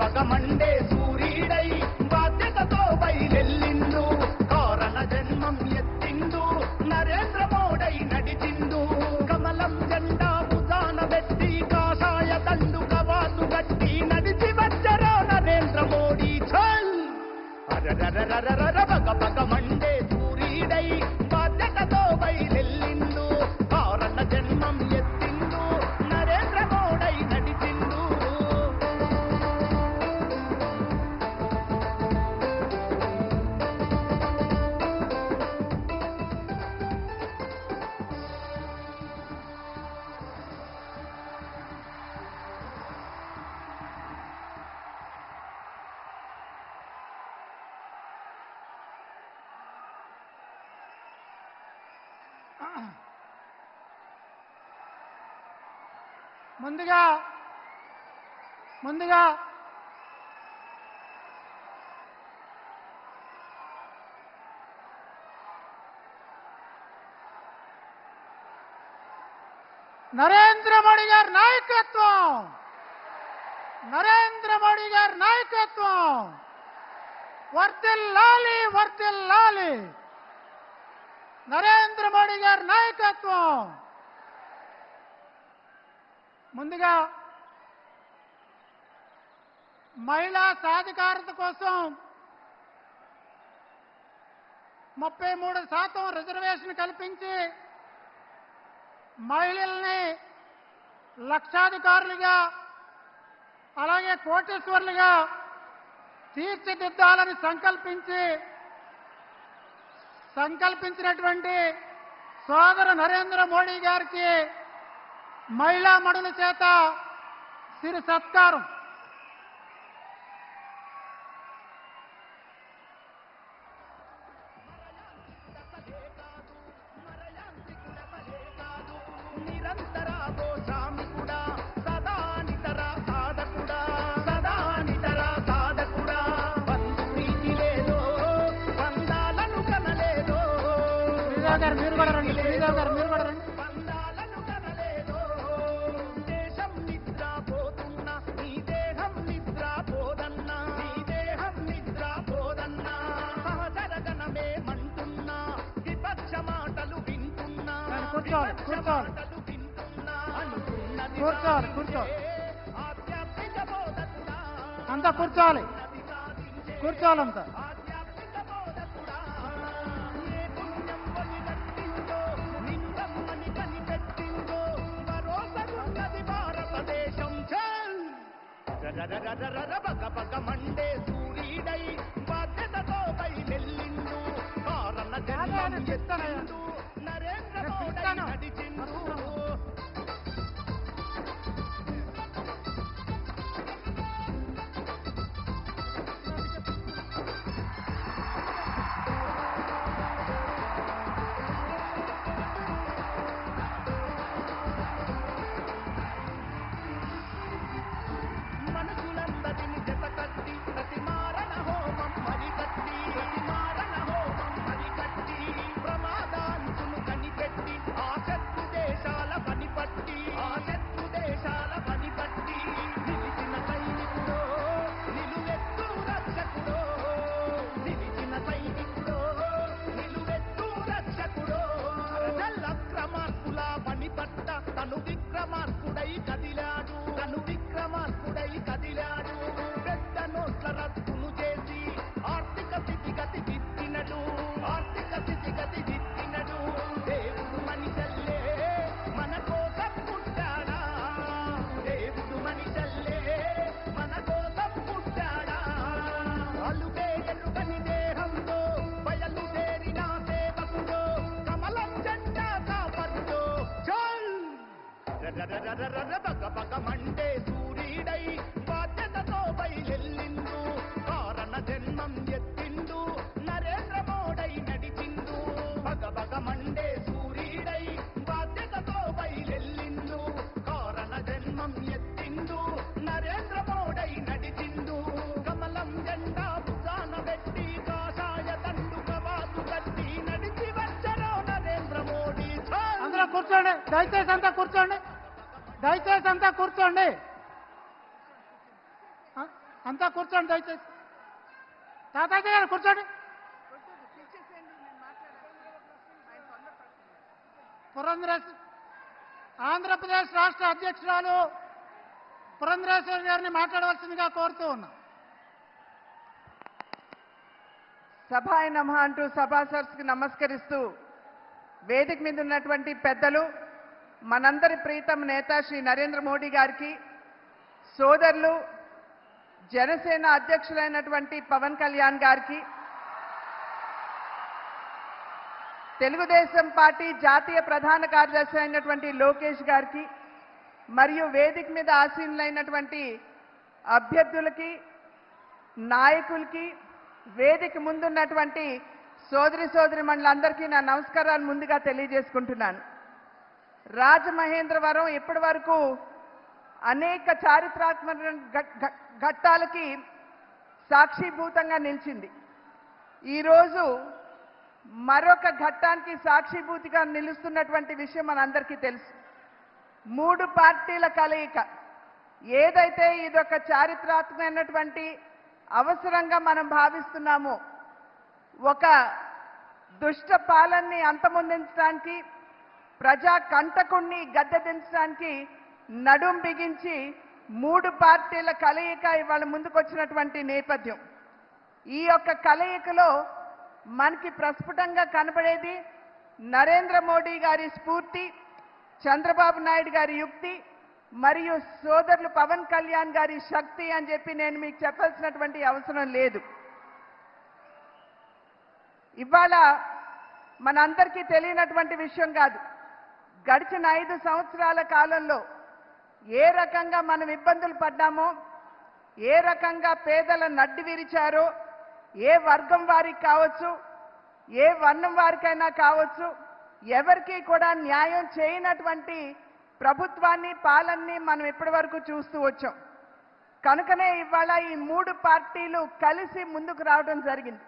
బగ Monday సూర్యుడై బాధ్యతతో బయలెల్లిండు కారణ జన్మం ఎత్తిండు నరేంద్ర మోడై నడిచిండు కమలం జెండా భుజాన పెట్టి కాషాయ దండు కవాతు గట్టి నడిచి వచ్చరో నరేంద్ర మోడీ చల్ బగ బగ మండే సూర్యుడై బాధ్యతతో బయలెల్లిండు కారణ జన్మం ఎత్తిండు నరేంద్ర మోడై నడిచిండు ముందుగా నరేంద్ర మోడీ గారి నాయకత్వం వర్ధిల్లాలి నరేంద్ర మోడీ గారి నాయకత్వం. ముందుగా మహిళా సాధికారత కోసం 33% రిజర్వేషన్ కల్పించి మహిళల్ని లక్షాధికారులుగా అలాగే కోటీశ్వరులుగా తీర్చిదిద్దాలని సంకల్పించినటువంటి సోదరు నరేంద్ర మోడీ గారికి మహిళా మణుల చేత సిరి సత్కారం. మీరు కూడా రండి. దేశం నిద్రపోతున్నా నీ దేహం నిద్రపోదన్నా నీ దేహం నిద్రపోదన్నా సహజరగణమే మంటున్నా విపక్ష మాటలు వింటున్నా కూర్చోవాలి అంతా కూర్చోవాలంతా. బగ బగ మండే సూర్యుడై బాధ్యతతో బయలెల్లిండు కారణ జన్మం ఎత్తిండు నరేంద్ర మోడీ నడిచిండు మనసులందరిని జతకట్టి ప్రతి మారణ హోమం మరికట్టి ప్రమాదాంచును కనిపెట్టి ఆ శత్రు దేశాల పనిపట్టి నిలిచిన సైనికుడో నిలువెత్తు రక్షకుడో అక్రమార్కుల పనిపట్ట తను విక్రమార్కుడై కదిలాడు పెద్ద నోట్ల రద్దును చేసి ఆర్థిక స్థితిగతి దిద్దినడు దేవుడు మనిషల్లే మన కోసం పుట్టాడా అలుగే ఎలుగని దేహంతో బయలుదేరిన సేవకుడో కమలం జెండా కాపరుడో బగ బగ మండే సూర్యుడై బాధ్యతతో బయలెల్లిండు కారణ జన్మం ఎత్తిండు నరేంద్ర మోడై నడిచిండు బగ బగ మండే సూర్యుడై బాధ్యతతో బయలెల్లిండు కారణ జన్మం ఎత్తిండు నరేంద్ర మోడై నడిచిండు కమలం జెండా భుజాన పెట్టి కాషాయ దండు కవాతు కట్టి నడిచి వచ్చరో నరేంద్ర మోడీ. అందరూ కూర్చోండి, దయచేసి అంతా కూర్చోండి. అంతా కూర్చోండి దయచేసి. తాతాజీ గారు కూర్చోండి. పురంధరేశ్వరి ఆంధ్రప్రదేశ్ రాష్ట్ర అధ్యక్షురాలు పురంధరేశ్వరి గారిని మాట్లాడవలసిందిగా కోరుతూ ఉన్నా. సభాయ నమః అంటూ సభా సరస్సుకి నమస్కరిస్తూ వేదిక మీద ఉన్నటువంటి పెద్దలు, మనందరి ప్రీతం నేత శ్రీ నరేంద్ర మోడీ గారికి, సోదరులు జనసేన అధ్యక్షులైనటువంటి పవన్ కళ్యాణ్ గారికి, తెలుగుదేశం పార్టీ జాతీయ ప్రధాన కార్యదర్శి అయినటువంటి లోకేష్ గారికి, మరియు వేదిక మీద ఆసీనులైనటువంటి అభ్యర్థులకి, నాయకులకి, వేదిక ముందున్నటువంటి సోదరిమణులందరికీ నా నమస్కారాలు ముందుగా తెలియజేసుకుంటున్నాను. రాజమహేంద్రవరం ఇప్పటి వరకు అనేక చారిత్రాత్మక ఘట్టాలకి సాక్షిభూతంగా నిలిచింది. ఈరోజు మరొక ఘట్టానికి సాక్షిభూతిగా నిలుస్తున్నటువంటి విషయం మనందరికీ తెలుసు. 3 పార్టీల కలయిక. ఏదైతే ఇదొక చారిత్రాత్మకమైనటువంటి అవసరంగా మనం భావిస్తున్నామో, ఒక దుష్ట పాలనని అంతమొందించడానికి, ప్రజా కంటకుణ్ణి గద్దెదించడానికి నడుం బిగించి 3 పార్టీల కలయిక ఇవాళ ముందుకొచ్చినటువంటి నేపథ్యం. ఈ యొక్క కలయికలో మనకి ప్రస్ఫుటంగా కనబడేది నరేంద్ర మోడీ గారి స్ఫూర్తి, చంద్రబాబు నాయుడు గారి యుక్తి, మరియు సోదరులు పవన్ కళ్యాణ్ గారి శక్తి అని చెప్పి నేను మీకు చెప్పాల్సినటువంటి అవసరం లేదు. ఇవాళ మనందరికీ తెలియనటువంటి విషయం కాదు, గడిచిన 5 సంవత్సరాల కాలంలో ఏ రకంగా మనం ఇబ్బందులు పడ్డామో, ఏ రకంగా పేదల నడ్డి విరిచారో, ఏ వర్గం వారికి కావచ్చు, ఏ వర్ణం వారికైనా కావచ్చు, ఎవరికీ కూడా న్యాయం చేయనటువంటి ప్రభుత్వాన్ని, పాలనని మనం ఇప్పటి వరకు చూస్తూ వచ్చాం. కనుకనే ఇవాళ ఈ 3 పార్టీలు కలిసి ముందుకు రావడం జరిగింది.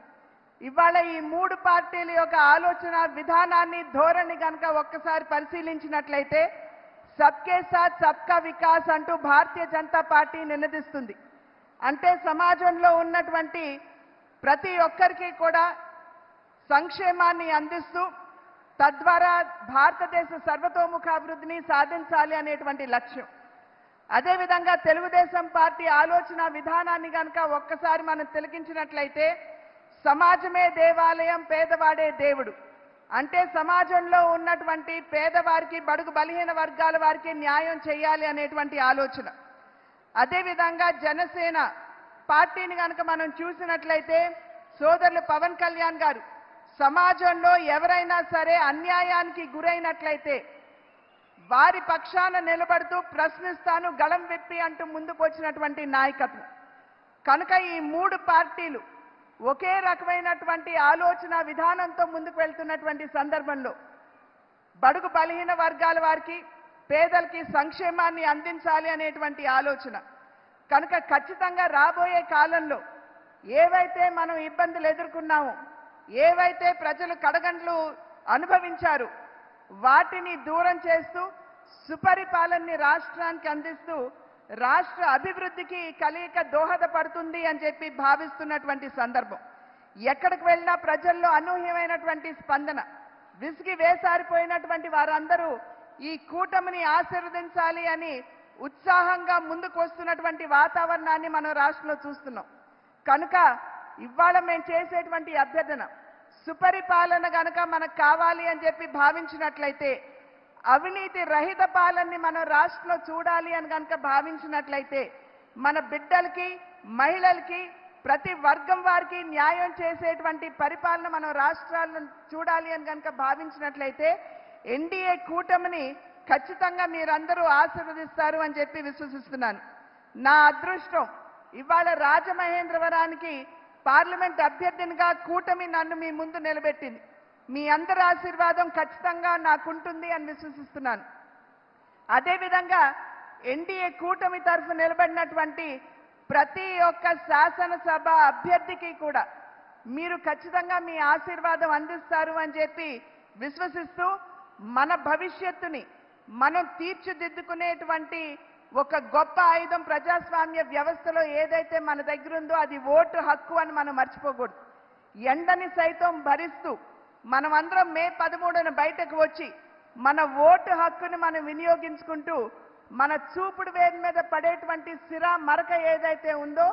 ఇవాళ ఈ 3 పార్టీల యొక్క ఆలోచన విధానాన్ని, ధోరణి కనుక ఒక్కసారి పరిశీలించినట్లయితే సబ్కే సాత్ సబ్కా వికాస్ అంటూ భారతీయ జనతా పార్టీ నినదిస్తుంది. అంటే సమాజంలో ఉన్నటువంటి ప్రతి ఒక్కరికి కూడా సంక్షేమాన్ని అందిస్తూ తద్వారా భారతదేశ సర్వతోముఖాభివృద్ధిని సాధించాలి అనేటువంటి లక్ష్యం. అదేవిధంగా తెలుగుదేశం పార్టీ ఆలోచన విధానాన్ని కనుక ఒక్కసారి మనం తిలకించినట్లయితే సమాజమే దేవాలయం, పేదవాడే దేవుడు. అంటే సమాజంలో ఉన్నటువంటి పేదవారికి, బడుగు బలహీన వర్గాల వారికి న్యాయం చేయాలి అనేటువంటి ఆలోచన. అదేవిధంగా జనసేన పార్టీని కనుక మనం చూసినట్లయితే సోదరులు పవన్ కళ్యాణ్ గారు సమాజంలో ఎవరైనా సరే అన్యాయానికి గురైనట్లయితే వారి పక్షాన నిలబడుతూ ప్రశ్నిస్తాను, గళం విప్పి అంటూ ముందుకు వచ్చినటువంటి నాయకత్వం. కనుక ఈ 3 పార్టీలు ఒకే రకమైనటువంటి ఆలోచన విధానంతో ముందుకు వెళ్తున్నటువంటి సందర్భంలో బడుగు బలహీన వర్గాల వారికి, పేదలకి సంక్షేమాన్ని అందించాలి అనేటువంటి ఆలోచన. కనుక ఖచ్చితంగా రాబోయే కాలంలో ఏవైతే మనం ఇబ్బందులు ఎదుర్కొన్నామో, ఏవైతే ప్రజలు కడగండ్లు అనుభవించారు, వాటిని దూరం చేస్తూ సుపరిపాలనని రాష్ట్రానికి అందిస్తూ రాష్ట్ర అభివృద్ధికి కలయిక దోహదపడుతుంది అని చెప్పి భావిస్తున్నటువంటి సందర్భం. ఎక్కడికి వెళ్ళినా ప్రజల్లో అనూహ్యమైనటువంటి స్పందన. విసిగి వేసారిపోయినటువంటి వారందరూ ఈ కూటమిని ఆశీర్వదించాలి అని ఉత్సాహంగా ముందుకు వస్తున్నటువంటి వాతావరణాన్ని మనం రాష్ట్రంలో చూస్తున్నాం. కనుక ఇవాళ మేము చేసేటువంటి అభ్యర్థన, సుపరిపాలన గనక మనకు కావాలి అని చెప్పి భావించినట్లయితే, అవినీతి రహిత పాలనని మనం రాష్ట్రంలో చూడాలి అని కనుక భావించినట్లయితే, మన బిడ్డలకి, మహిళలకి, ప్రతి వర్గం వారికి న్యాయం చేసేటువంటి పరిపాలన మనం రాష్ట్రాలను చూడాలి అని కనుక భావించినట్లయితే ఎన్డీఏ కూటమిని ఖచ్చితంగా మీరందరూ ఆశీర్వదిస్తారు అని చెప్పి విశ్వసిస్తున్నాను. నా అదృష్టం ఇవాళ రాజమహేంద్రవరానికి పార్లమెంట్ అభ్యర్థినిగా కూటమి నన్ను మీ ముందు నిలబెట్టింది. మీ అందరి ఆశీర్వాదం ఖచ్చితంగా నాకుంటుంది అని విశ్వసిస్తున్నాను. అదేవిధంగా ఎన్డీఏ కూటమి తరఫు నిలబడినటువంటి ప్రతి ఒక్క శాసనసభ అభ్యర్థికి కూడా మీరు ఖచ్చితంగా మీ ఆశీర్వాదం అందిస్తారు అని చెప్పి విశ్వసిస్తూ మన భవిష్యత్తుని మనం తీర్చిదిద్దుకునేటువంటి ఒక గొప్ప ఆయుధం ప్రజాస్వామ్య వ్యవస్థలో ఏదైతే మన దగ్గర ఉందో అది ఓటు హక్కు అని మనం మర్చిపోకూడదు. ఎండని సైతం భరిస్తూ మనమందరం మే 13న బయటకు వచ్చి మన ఓటు హక్కుని మనం వినియోగించుకుంటూ మన చూపుడు వేడి మీద పడేటువంటి సిరా మరక ఏదైతే ఉందో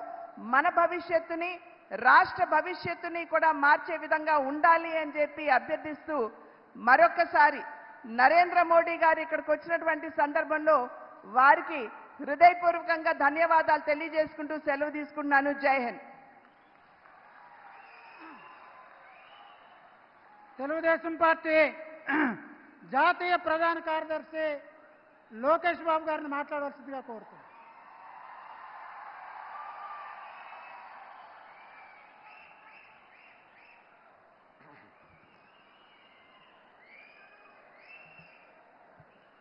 మన భవిష్యత్తుని రాష్ట్ర భవిష్యత్తుని కూడా మార్చే విధంగా ఉండాలి అని చెప్పి అభ్యర్థిస్తూ మరొకసారి నరేంద్ర మోడీ గారు ఇక్కడికి వచ్చినటువంటి సందర్భంలో వారికి హృదయపూర్వకంగా ధన్యవాదాలు తెలియజేసుకుంటూ సెలవు తీసుకుంటున్నాను. జై హింద్. తెలుగుదేశం పార్టీ జాతీయ ప్రధాన కార్యదర్శి లోకేష్ బాబు గారిని మాట్లాడవలసిందిగా కోరుతున్నాను.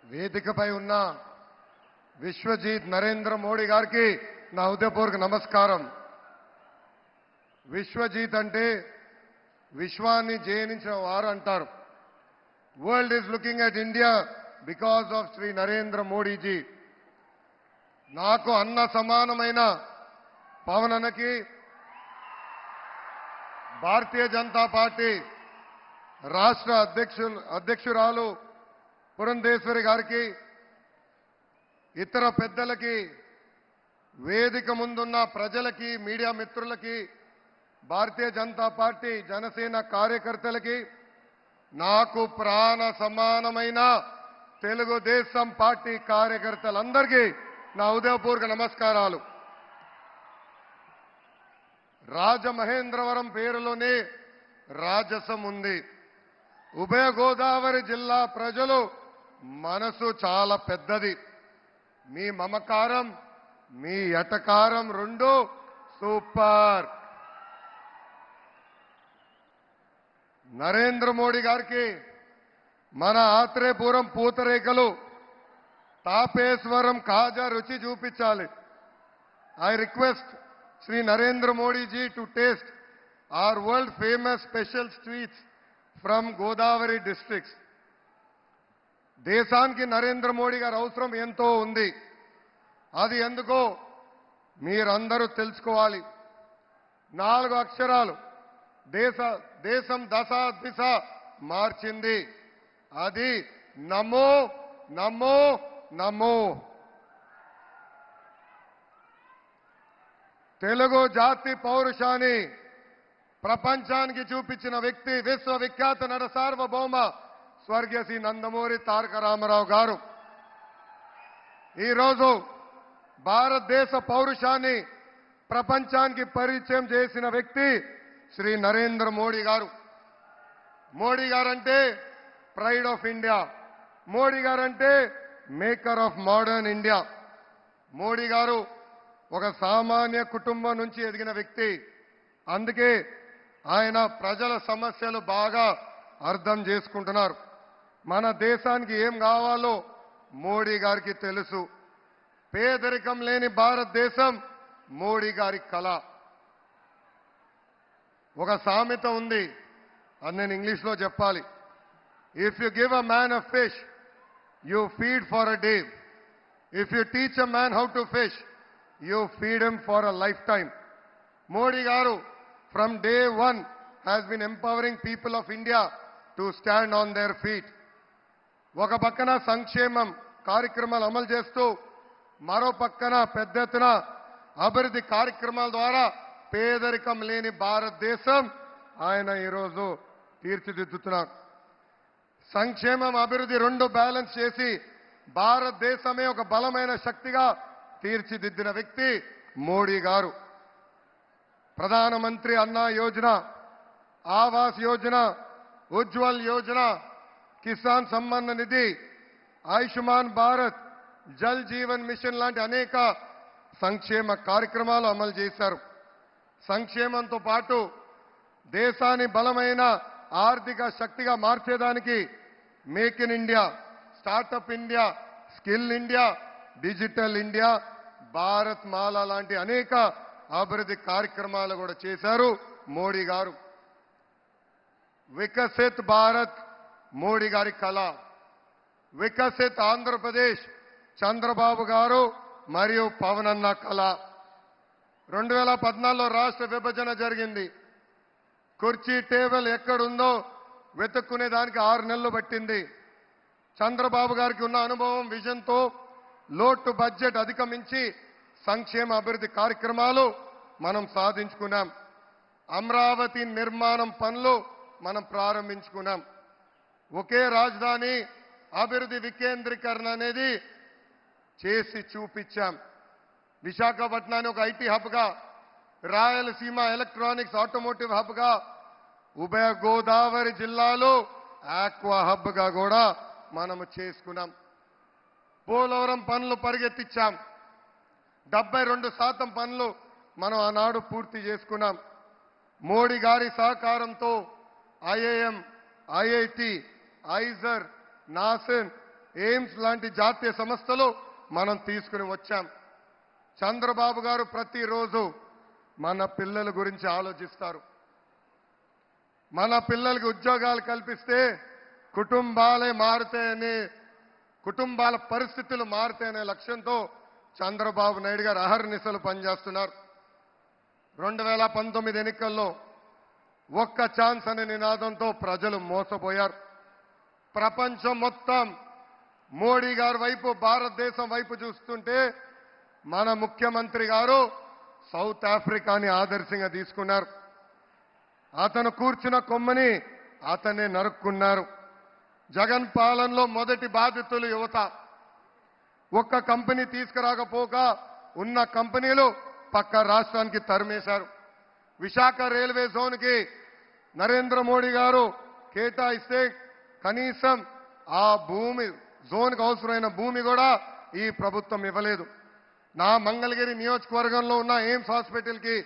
వేదికపై ఉన్న విశ్వజీత్ నరేంద్ర మోడీ గారికి నా హృదయపూర్వక నమస్కారం. విశ్వజీత్ అంటే విశ్వాన్ని జయించిన వారు అంటారు. World is looking at India because of Shri Narendra Modiji. నాకు అన్న సమానమైన పవనన్నకి భారతీయ జనతా పార్టీ రాష్ట్ర అధ్యక్షురాలు పురంధేశ్వరి గారికి, ఇతర పెద్దలకి, వేదిక ముందున్న ప్రజలకి, మీడియా మిత్రులకి, భారతీయ జనతా పార్టీ జనసేన కార్యకర్తలకి, నాకు ప్రాణ సమానమైన తెలుగుదేశం పార్టీ కార్యకర్తలందరికీ నా హృదయపూర్వక నమస్కారాలు. రాజమహేంద్రవరం పేరులోనే రాజసం ఉంది. ఉభయ గోదావరి జిల్లా ప్రజలు మనసు చాలా పెద్దది. మీ మమకారం, మీ ఎటకారం రెండు సూపర్. నరేంద్ర మోడీ గారికి మన ఆత్రేయపురం పూతరేకలు, తాపేశ్వరం కాజా రుచి చూపించాలి. I request Shri Narendra Modiji to taste our world famous special sweets from Godavari districts. దేశానికి నరేంద్ర మోడీ గారి అవసరం ఎంతో ఉంది. అది ఎందుకో మీరందరూ తెలుసుకోవాలి. 4 అక్షరాలు దేశం దశ దిశ మార్చింది. అది నమో నమో నమో. తెలుగు జాతి పౌరుషాన్ని ప్రపంచానికి చూపించిన వ్యక్తి విశ్వవిఖ్యాత నట సార్వభౌమ స్వర్గీయ శ్రీ నందమూరి తారక రామారావు గారు. ఈరోజు భారతదేశ పౌరుషాన్ని ప్రపంచానికి పరిచయం చేసిన వ్యక్తి శ్రీ నరేంద్ర మోడీ గారు. Modi guarantee pride of India. Modi guarantee maker of modern India. Modi గారు ఒక సామాన్య కుటుంబం నుంచి ఎదిగిన వ్యక్తి. అందుకే ఆయన ప్రజల సమస్యలు బాగా అర్థం చేసుకుంటున్నారు. మన దేశానికి ఏం కావాలో మోడీ గారికి తెలుసు. పేదరికం లేని భారతదేశం మోడీ గారి కళ. ఒక సామెత ఉంది, అది నేను ఇంగ్లీష్లో చెప్పాలి. If you give a man a fish, you feed for a day. If you teach a man how to fish, you feed him for a life time. Modi గారు from day one has been empowering people of India to stand on their feet. ఒక పక్కన సంక్షేమం కార్యక్రమాలు అమలు చేస్తూ మరో పక్కన పెద్ద ఎత్తున అభివృద్ధి కార్యక్రమాల ద్వారా పేదరికం లేని భారతదేశం ఆయన ఈరోజు తీర్చిదిద్దుతున్నారు. సంక్షేమం అభివృద్ధి రెండు బ్యాలెన్స్ చేసి భారతదేశమే ఒక బలమైన శక్తిగా తీర్చిదిద్దిన వ్యక్తి మోడీ గారు. ప్రధానమంత్రి అన్న యోజన, ఆవాస్ యోజన, ఉజ్వల్ యోజన, కిసాన్ సమ్మాన్ నిధి, ఆయుష్మాన్ భారత్, జల్ జీవన్ మిషన్ లాంటి అనేక సంక్షేమ కార్యక్రమాలు అమలు చేశారు. సంక్షేమంతో పాటు దేశాన్ని బలమైన ఆర్థిక శక్తిగా మార్చేదానికి make in India, startup India, skill India, digital India, Bharatmala లాంటి అనేక అభివృద్ధి కార్యక్రమాలు కూడా చేశారు మోడీ గారు. వికసిత్ భారత్ మోడీ గారి కళ. వికసిత్ ఆంధ్రప్రదేశ్ చంద్రబాబు గారు మరియు పవన్ అన్న కళ. 2014లో రాష్ట్ర విభజన జరిగింది. కుర్చీ టేబుల్ ఎక్కడుందో వెతుక్కునే దానికి 6 నెలలు పట్టింది. చంద్రబాబు గారికి ఉన్న అనుభవం, విజన్తో లోటు బడ్జెట్ అధిగమించి సంక్షేమ అభివృద్ధి కార్యక్రమాలు మనం సాధించుకున్నాం. అమరావతి నిర్మాణం పనులు మనం ప్రారంభించుకున్నాం. ఒకే రాజధాని అభివృద్ధి వికేంద్రీకరణ అనేది చేసి చూపించాం. విశాఖపట్నాన్ని ఒక ఐటీ హబ్గా, రాయలసీమ ఎలక్ట్రానిక్స్ ఆటోమోటివ్ హబ్గా, ఉభయ గోదావరి జిల్లాలో ఆక్వా హబ్గా కూడా మనము చేసుకున్నాం. పోలవరం పనులు పరిగెత్తించాం. 72% పనులు మనం ఆనాడు పూర్తి చేసుకున్నాం. మోడీ గారి సహకారంతో IIM, IIT, IISER, NACIN, AIIMS లాంటి జాతీయ సంస్థలు మనం తీసుకుని వచ్చాం. చంద్రబాబు గారు ప్రతిరోజు మన పిల్లల గురించి ఆలోచిస్తారు. మన పిల్లలకి ఉద్యోగాలు కల్పిస్తే కుటుంబాలే మారుతాయని, కుటుంబాల పరిస్థితులు మారుతాయనే లక్ష్యంతో చంద్రబాబు నాయుడు గారు అహర్నిశలు పనిచేస్తున్నారు. 2019 ఎన్నికల్లో ఒక్క ఛాన్స్ అనే నినాదంతో ప్రజలు మోసపోయారు. ప్రపంచం మొత్తం మోడీ గారి వైపు, భారతదేశం వైపు చూస్తుంటే మన ముఖ్యమంత్రి గారు సౌత్ ఆఫ్రికాని ఆదర్శంగా తీసుకున్నారు. అతను కూర్చున్న కొమ్మని అతనే నరుక్కున్నారు. జగన్ పాలనలో మొదటి బాధితులు యువత. ఒక్క కంపెనీ తీసుకురాకపోగా ఉన్న కంపెనీలు పక్క రాష్ట్రానికి తరిమేశారు. విశాఖ రైల్వే జోన్కి నరేంద్ర మోడీ గారు కేటాయిస్తే కనీసం ఆ భూమి, జోన్కి అవసరమైన భూమి కూడా ఈ ప్రభుత్వం ఇవ్వలేదు. నా మంగళగిరి నియోజకవర్గంలో ఉన్న ఎయిమ్స్ హాస్పిటల్కి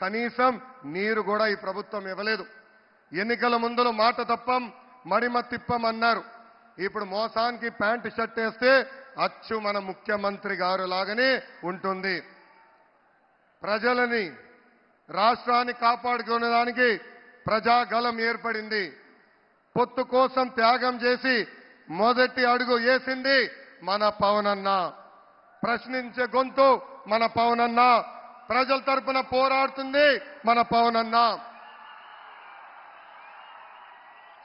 కనీసం నీరు కూడా ఈ ప్రభుత్వం ఇవ్వలేదు. ఎన్నికల ముందులో మాట తప్పం, మడిమ తిప్పం అన్నారు. ఇప్పుడు మోసానికి ప్యాంటు షర్ట్ వేస్తే అచ్చు మన ముఖ్యమంత్రి గారు లాగానే ఉంటుంది. ప్రజలని, రాష్ట్రాన్ని కాపాడుకునేదానికి ప్రజాగలం ఏర్పడింది. పొత్తు కోసం త్యాగం చేసి మొదటి అడుగు వేసింది మన పవన్ అన్న. ప్రశ్నించే గొంతు మన పవన్ అన్న. ప్రజల తరపున పోరాడుతుంది మన పవన్ అన్న.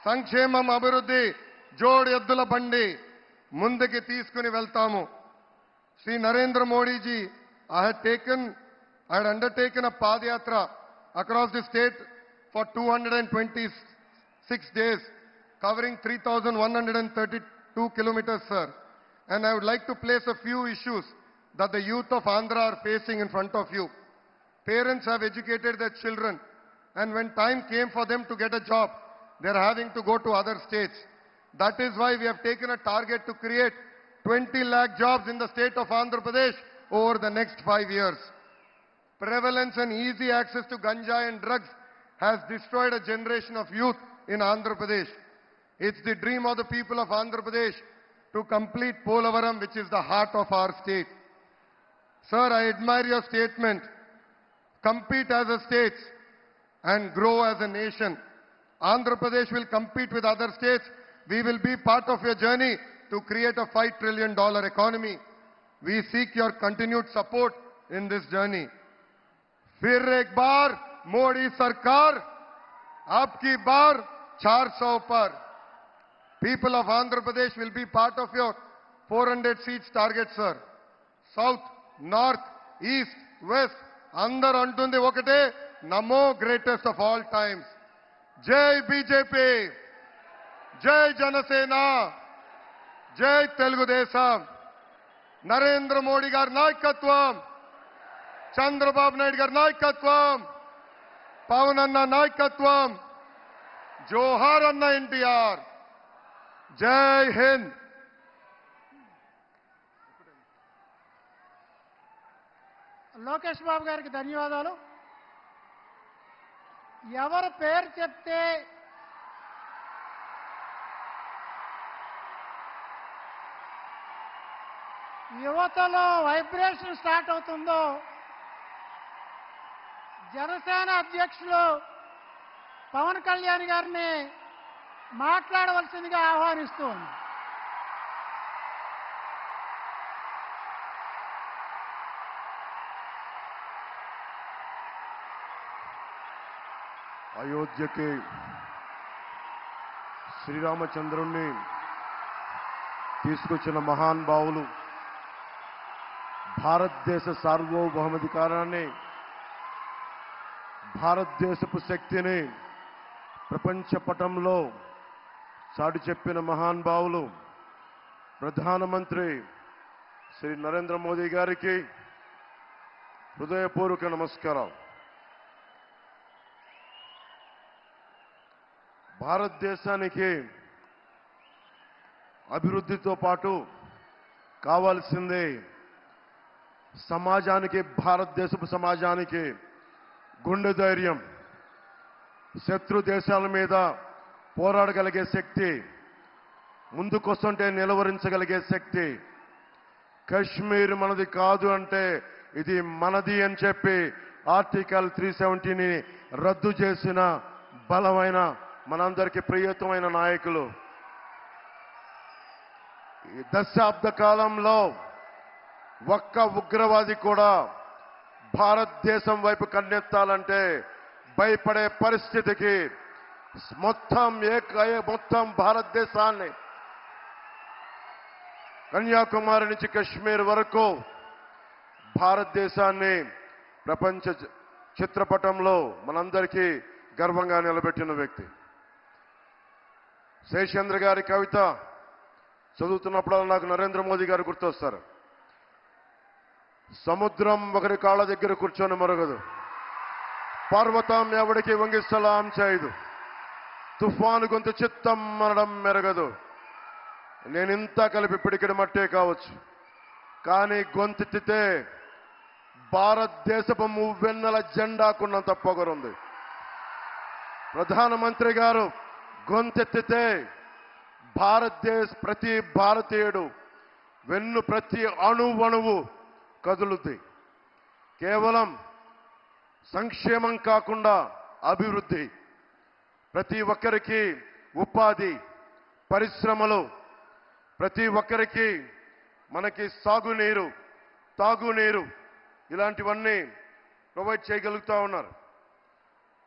సంక్షేమం, అభివృద్ధి జోడు ఎద్దుల బండి ముందుకి తీసుకుని వెళ్తాము. Shri Narendra Modiji I had undertaken a Padayatra across the state for 226 days, covering 3,132 kilometers, sir. And I would like to place a few issues that the youth of Andhra are facing in front of you. Parents have educated their children, and when time came for them to get a job, they're having to go to other states. That is why we have taken a target to create 20 lakh jobs in the state of Andhra Pradesh over the next 5 years. Prevalence and easy access to ganja and drugs has destroyed a generation of youth in Andhra Pradesh. It's the dream of the people of Andhra Pradesh to complete Polavaram, which is the heart of our state. Sir, I admire your statement. Compete as a state and grow as a nation. Andhra Pradesh will compete with other states. We will be part of your journey to create a $5 trillion economy. We seek your continued support in this journey. फिर एक बार मोदी सरकार, आपकी बार 400 पर. People of Andhra Pradesh will be part of your 400 seats target, sir. South, North, East, West, అందరూ అంటుంది ఒకటే, నమో greatest of all times. జై BJP, జై జనసేన, జై తెలుగుదేశం. నరేంద్ర మోడీ గారి నాయకత్వం, చంద్రబాబు నాయుడు గారి నాయకత్వం, పవన్ అన్న నాయకత్వం. జోహార్ అన్న ఎన్టీఆర్. జై హింద్. లోకేష్ బాబు గారికి ధన్యవాదాలు. ఎవరు పేరు చెప్తే యువతలో వైబ్రేషన్ స్టార్ట్ అవుతుందో జనసేన అధ్యక్షులు పవన్ కళ్యాణ్ గారిని మాట్లాడవలసిందిగా ఆహ్వానిస్తూ ఉంది. అయోధ్యకి శ్రీరామచంద్రుణ్ణి తీసుకొచ్చిన మహానుభావులు, భారతదేశ సార్వభౌమాధికారాన్ని, భారతదేశపు శక్తిని ప్రపంచ పటంలో చాటి చెప్పిన మహానుభావులు ప్రధానమంత్రి శ్రీ నరేంద్ర మోదీ గారికి హృదయపూర్వక నమస్కారం. భారతదేశానికి అభివృద్ధితో పాటు కావాల్సింది సమాజానికి, భారతదేశపు సమాజానికి గుండె ధైర్యం, శత్రు దేశాల మీద పోరాడగలిగే శక్తి, ముందుకొస్తుంటే నిలవరించగలిగే శక్తి. కశ్మీర్ మనది కాదు అంటే ఇది మనది అని చెప్పి ఆర్టికల్ 370ని రద్దు చేసిన బలమైన మనందరికీ ప్రియతమైన నాయకులు. ఈ దశాబ్ద కాలంలో ఒక్క ఉగ్రవాది కూడా భారతదేశం వైపు కన్నెత్తాలంటే భయపడే పరిస్థితికి మొత్తం భారతదేశాన్ని కన్యాకుమారి నుంచి కశ్మీర్ వరకు భారతదేశాన్ని ప్రపంచ చిత్రపటంలో మనందరికీ గర్వంగా నిలబెట్టిన వ్యక్తి. శేషేంద్ర గారి కవిత చదువుతున్నప్పుడు నాకు నరేంద్ర మోదీ గారు గుర్తొస్తారు. సముద్రం ఒకరి కాళ్ళ దగ్గర కూర్చొని మరగదు, పర్వతం ఎవడికి వంగి సలాం చేయదు, తుఫాను గొంతు చిత్తం మనడం మెరగదు. నేనింత కలిపి పిడికిడి మట్టే కావచ్చు, కానీ గొంతెత్తితే భారతదేశపు మువ్వెన్నెల జెండాకున్నంత పొగరుంది. ప్రధానమంత్రి గారు గొంతెత్తితే ప్రతి భారతీయుడు ప్రతి అణువణువు కదులుద్ది. కేవలం సంక్షేమం కాకుండా అభివృద్ధి, ప్రతి ఒక్కరికి ఉపాధి, పరిశ్రమలు, ప్రతి ఒక్కరికి మనకి సాగునీరు, తాగునీరు ఇలాంటివన్నీ ప్రొవైడ్ చేయగలుగుతూ ఉన్నారు.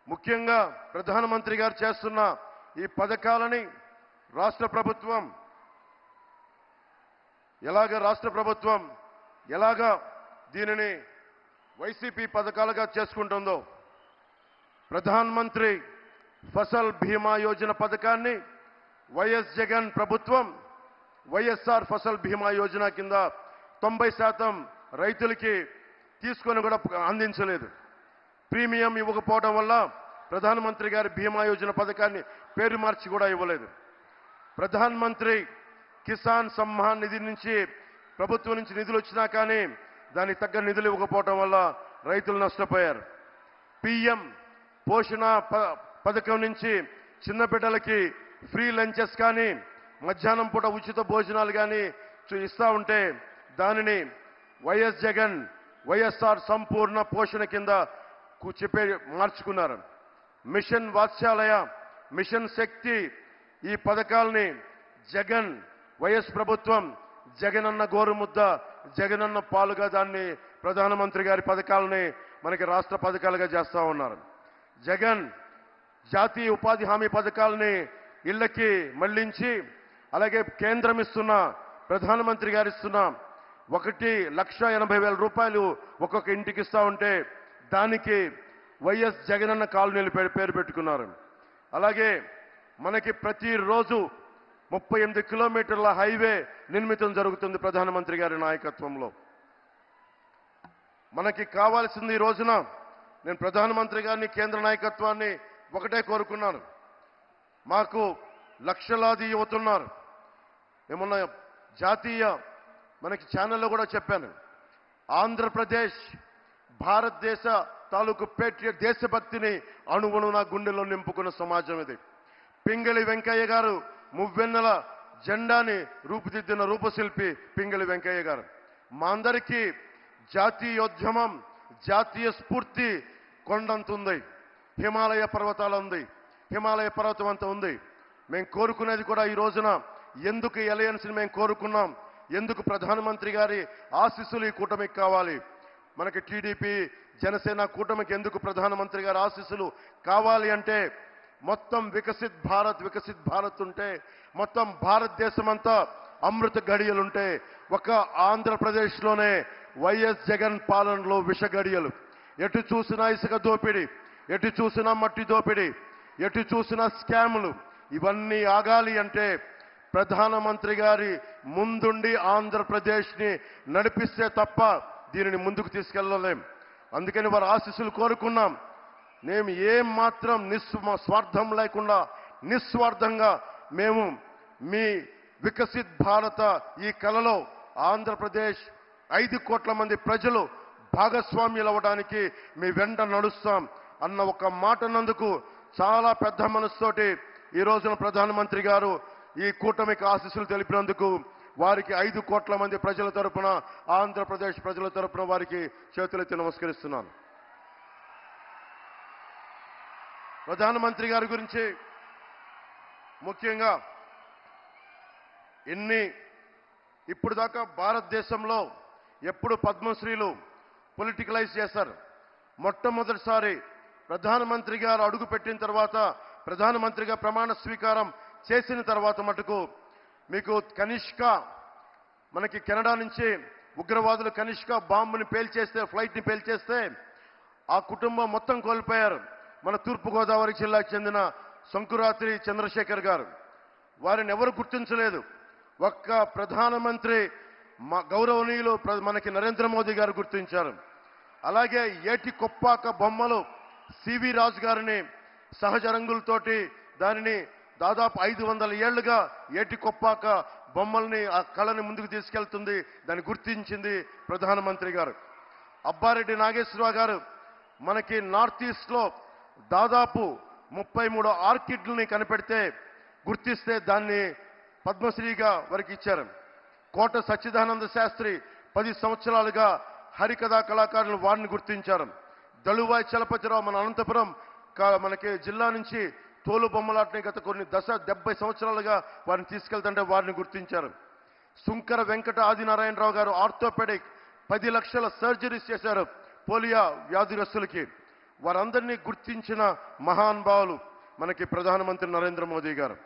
ముఖ్యంగా ప్రధానమంత్రి గారు చేస్తున్న ఈ పథకాలని రాష్ట్ర ప్రభుత్వం ఎలాగా దీనిని వైసీపీ పథకాలుగా చేసుకుంటుందో, ప్రధానమంత్రి ఫసల్ బీమా యోజన పథకాన్ని వైఎస్ జగన్ ప్రభుత్వం వైఎస్ఆర్ ఫసల్ బీమా యోజన కింద 90% రైతులకి తీసుకొని కూడా అందించలేదు. ప్రీమియం ఇవ్వకపోవడం వల్ల ప్రధానమంత్రి గారి బీమా యోజన పథకాన్ని పేరు మార్చి కూడా ఇవ్వలేదు. ప్రధానమంత్రి కిసాన్ సమ్మాన్ నిధి నుంచి ప్రభుత్వం నుంచి నిధులు వచ్చినా కానీ దానికి తగ్గ నిధులు ఇవ్వకపోవడం వల్ల రైతులు నష్టపోయారు. పిఎం పోషణ పథకం నుంచి చిన్న బిడ్డలకి ఫ్రీ లంచెస్ కానీ, మధ్యాహ్నం పూట ఉచిత భోజనాలు కానీ ఇస్తా ఉంటే దానిని వైఎస్ జగన్ వైఎస్ఆర్ సంపూర్ణ పోషణ కింద చెప్పే మార్చుకున్నారు. మిషన్ వాత్సల్య, మిషన్ శక్తి ఈ పథకాలని జగన్ వైఎస్ ప్రభుత్వం జగనన్న గోరుముద్ద, జగనన్న పాలుగా దాన్ని ప్రధానమంత్రి గారి పథకాలని మనకి రాష్ట్ర పథకాలుగా చేస్తా ఉన్నారు. జగన్ జాతీయ ఉపాధి హామీ పథకాలని ఇళ్లకి మళ్లించి, అలాగే కేంద్రం ఇస్తున్న, ప్రధానమంత్రి గారు ఇస్తున్న 1,80,000 రూపాయలు ఒక్కొక్క ఇంటికి ఇస్తా ఉంటే దానికి వైఎస్ జగనన్న కాలనీలు పేరు పెట్టుకున్నారు. అలాగే మనకి ప్రతిరోజు 38 కిలోమీటర్ల హైవే నిర్మితం జరుగుతుంది ప్రధానమంత్రి గారి నాయకత్వంలో. మనకి కావాల్సింది ఈ రోజున, నేను ప్రధానమంత్రి గారిని, కేంద్ర నాయకత్వాన్ని ఒకటే కోరుకున్నాను. మాకు లక్షలాది యువతున్నారు. ఏమన్నా జాతీయ మనకి ఛానల్లో కూడా చెప్పాను, ఆంధ్రప్రదేశ్ భారతదేశ తాలూకు పేట్రియట్ దేశభక్తిని అణువణున గుండెలో నింపుకున్న సమాజం ఇది. పింగళి వెంకయ్య గారు మువ్వెన్నెల జెండాని రూపుదిద్దిన రూపశిల్పి పింగళి వెంకయ్య గారు. మా అందరికీ జాతీయోద్యమం, జాతీయ స్ఫూర్తి కొండంత ఉంది, హిమాలయ పర్వతాలు ఉంది, హిమాలయ పర్వతం అంత ఉంది. మేము కోరుకునేది కూడా ఈ రోజున ఎందుకు అలయన్స్ని మేము కోరుకున్నాం, ఎందుకు ప్రధానమంత్రి గారి ఆశీస్సులు ఈ కూటమికి కావాలి. మనకి టీడీపీ, జనసేన కూటమికి ఎందుకు ప్రధానమంత్రి గారి ఆశీస్సులు కావాలి అంటే మొత్తం వికసిత్ భారత్ ఉంటే, మొత్తం భారతదేశం అంతా అమృత గడియలుంటే, ఒక ఆంధ్రప్రదేశ్లోనే వైఎస్ జగన్ పాలనలో విష గడియలు. ఎటు చూసినా ఇసుక దోపిడీ, ఎటు చూసినా మట్టి దోపిడీ, ఎటు చూసినా స్కాములు. ఇవన్నీ ఆగాలి అంటే ప్రధానమంత్రి గారి ముందుండి ఆంధ్రప్రదేశ్ని నడిపిస్తే తప్ప దీనిని ముందుకు తీసుకెళ్ళలేం. అందుకని వారి ఆశీస్సులు కోరుకున్నాం. మేము ఏం మాత్రం స్వార్థం లేకుండా నిస్వార్థంగా మేము మీ వికసిత్ భారత ఈ కలలో ఆంధ్రప్రదేశ్ 5 కోట్ల మంది ప్రజలు భాగస్వామ్యులు అవ్వడానికి మీ వెంట నడుస్తాం అన్న ఒక మాట నందుకు చాలా పెద్ద మనసుతోటి ఈ రోజున ప్రధానమంత్రి గారు ఈ కూటమికి ఆశీస్సులు తెలిపినందుకు వారికి 5 కోట్ల మంది ప్రజల తరపున, ఆంధ్రప్రదేశ్ ప్రజల తరపున వారికి చేతులెత్తి నమస్కరిస్తున్నాను. ప్రధానమంత్రి గారి గురించి ముఖ్యంగా ఇప్పుడు దాకా భారతదేశంలో ఎప్పుడు పద్మశ్రీలు పొలిటికలైజ్ చేశారు. మొట్టమొదటిసారి ప్రధానమంత్రి గారు అడుగు పెట్టిన తర్వాత, ప్రధానమంత్రిగా ప్రమాణ స్వీకారం చేసిన తర్వాత మటుకు మీకు కనిష్క, మనకి కెనడా నుంచి ఉగ్రవాదులు కనిష్క బాంబుని పేల్చేస్తే, ఫ్లైట్ని పేల్చేస్తే ఆ కుటుంబం మొత్తం కోల్పోయారు. మన తూర్పుగోదావరి జిల్లాకు చెందిన శంకురాత్రి చంద్రశేఖర్ గారు. వారిని ఎవరు గుర్తించలేదు. ఒక్క ప్రధానమంత్రి గౌరవనీయులు మనకి నరేంద్ర మోదీ గారు గుర్తించారు. అలాగే ఏటి కొప్పాక బొమ్మలు సివి రాజు గారిని సహజ రంగులతోటి దానిని దాదాపు 500 ఏళ్లుగా ఏటి కొప్పాక బొమ్మల్ని, ఆ కళని ముందుకు తీసుకెళ్తుంది. దాన్ని గుర్తించింది ప్రధానమంత్రి గారు. అబ్బారెడ్డి నాగేశ్వరరావు గారు మనకి నార్త్ ఈస్ట్ లో దాదాపు 33 ఆర్కిడ్లని కనిపెడితే, గుర్తిస్తే దాన్ని పద్మశ్రీగా వారికి ఇచ్చారు. కోట సచ్చిదానంద శాస్త్రి 10 సంవత్సరాలుగా హరికథా కళాకారులు వారిని గుర్తించారు. దళువాయి చలపతిరావు మన అనంతపురం మనకి జిల్లా నుంచి తోలు బొమ్మలాటని గత కొన్ని 70 సంవత్సరాలుగా వారిని తీసుకెళ్తుంటే వారిని గుర్తించారు. సుంకర వెంకట ఆదినారాయణరావు గారు ఆర్థోపెడిక్ 10 లక్షల సర్జరీస్ చేశారు పోలియో వ్యాధిగ్రస్తులకి. వారందరినీ గుర్తించిన మహానుభావులు మనకి ప్రధానమంత్రి నరేంద్ర మోదీ గారు.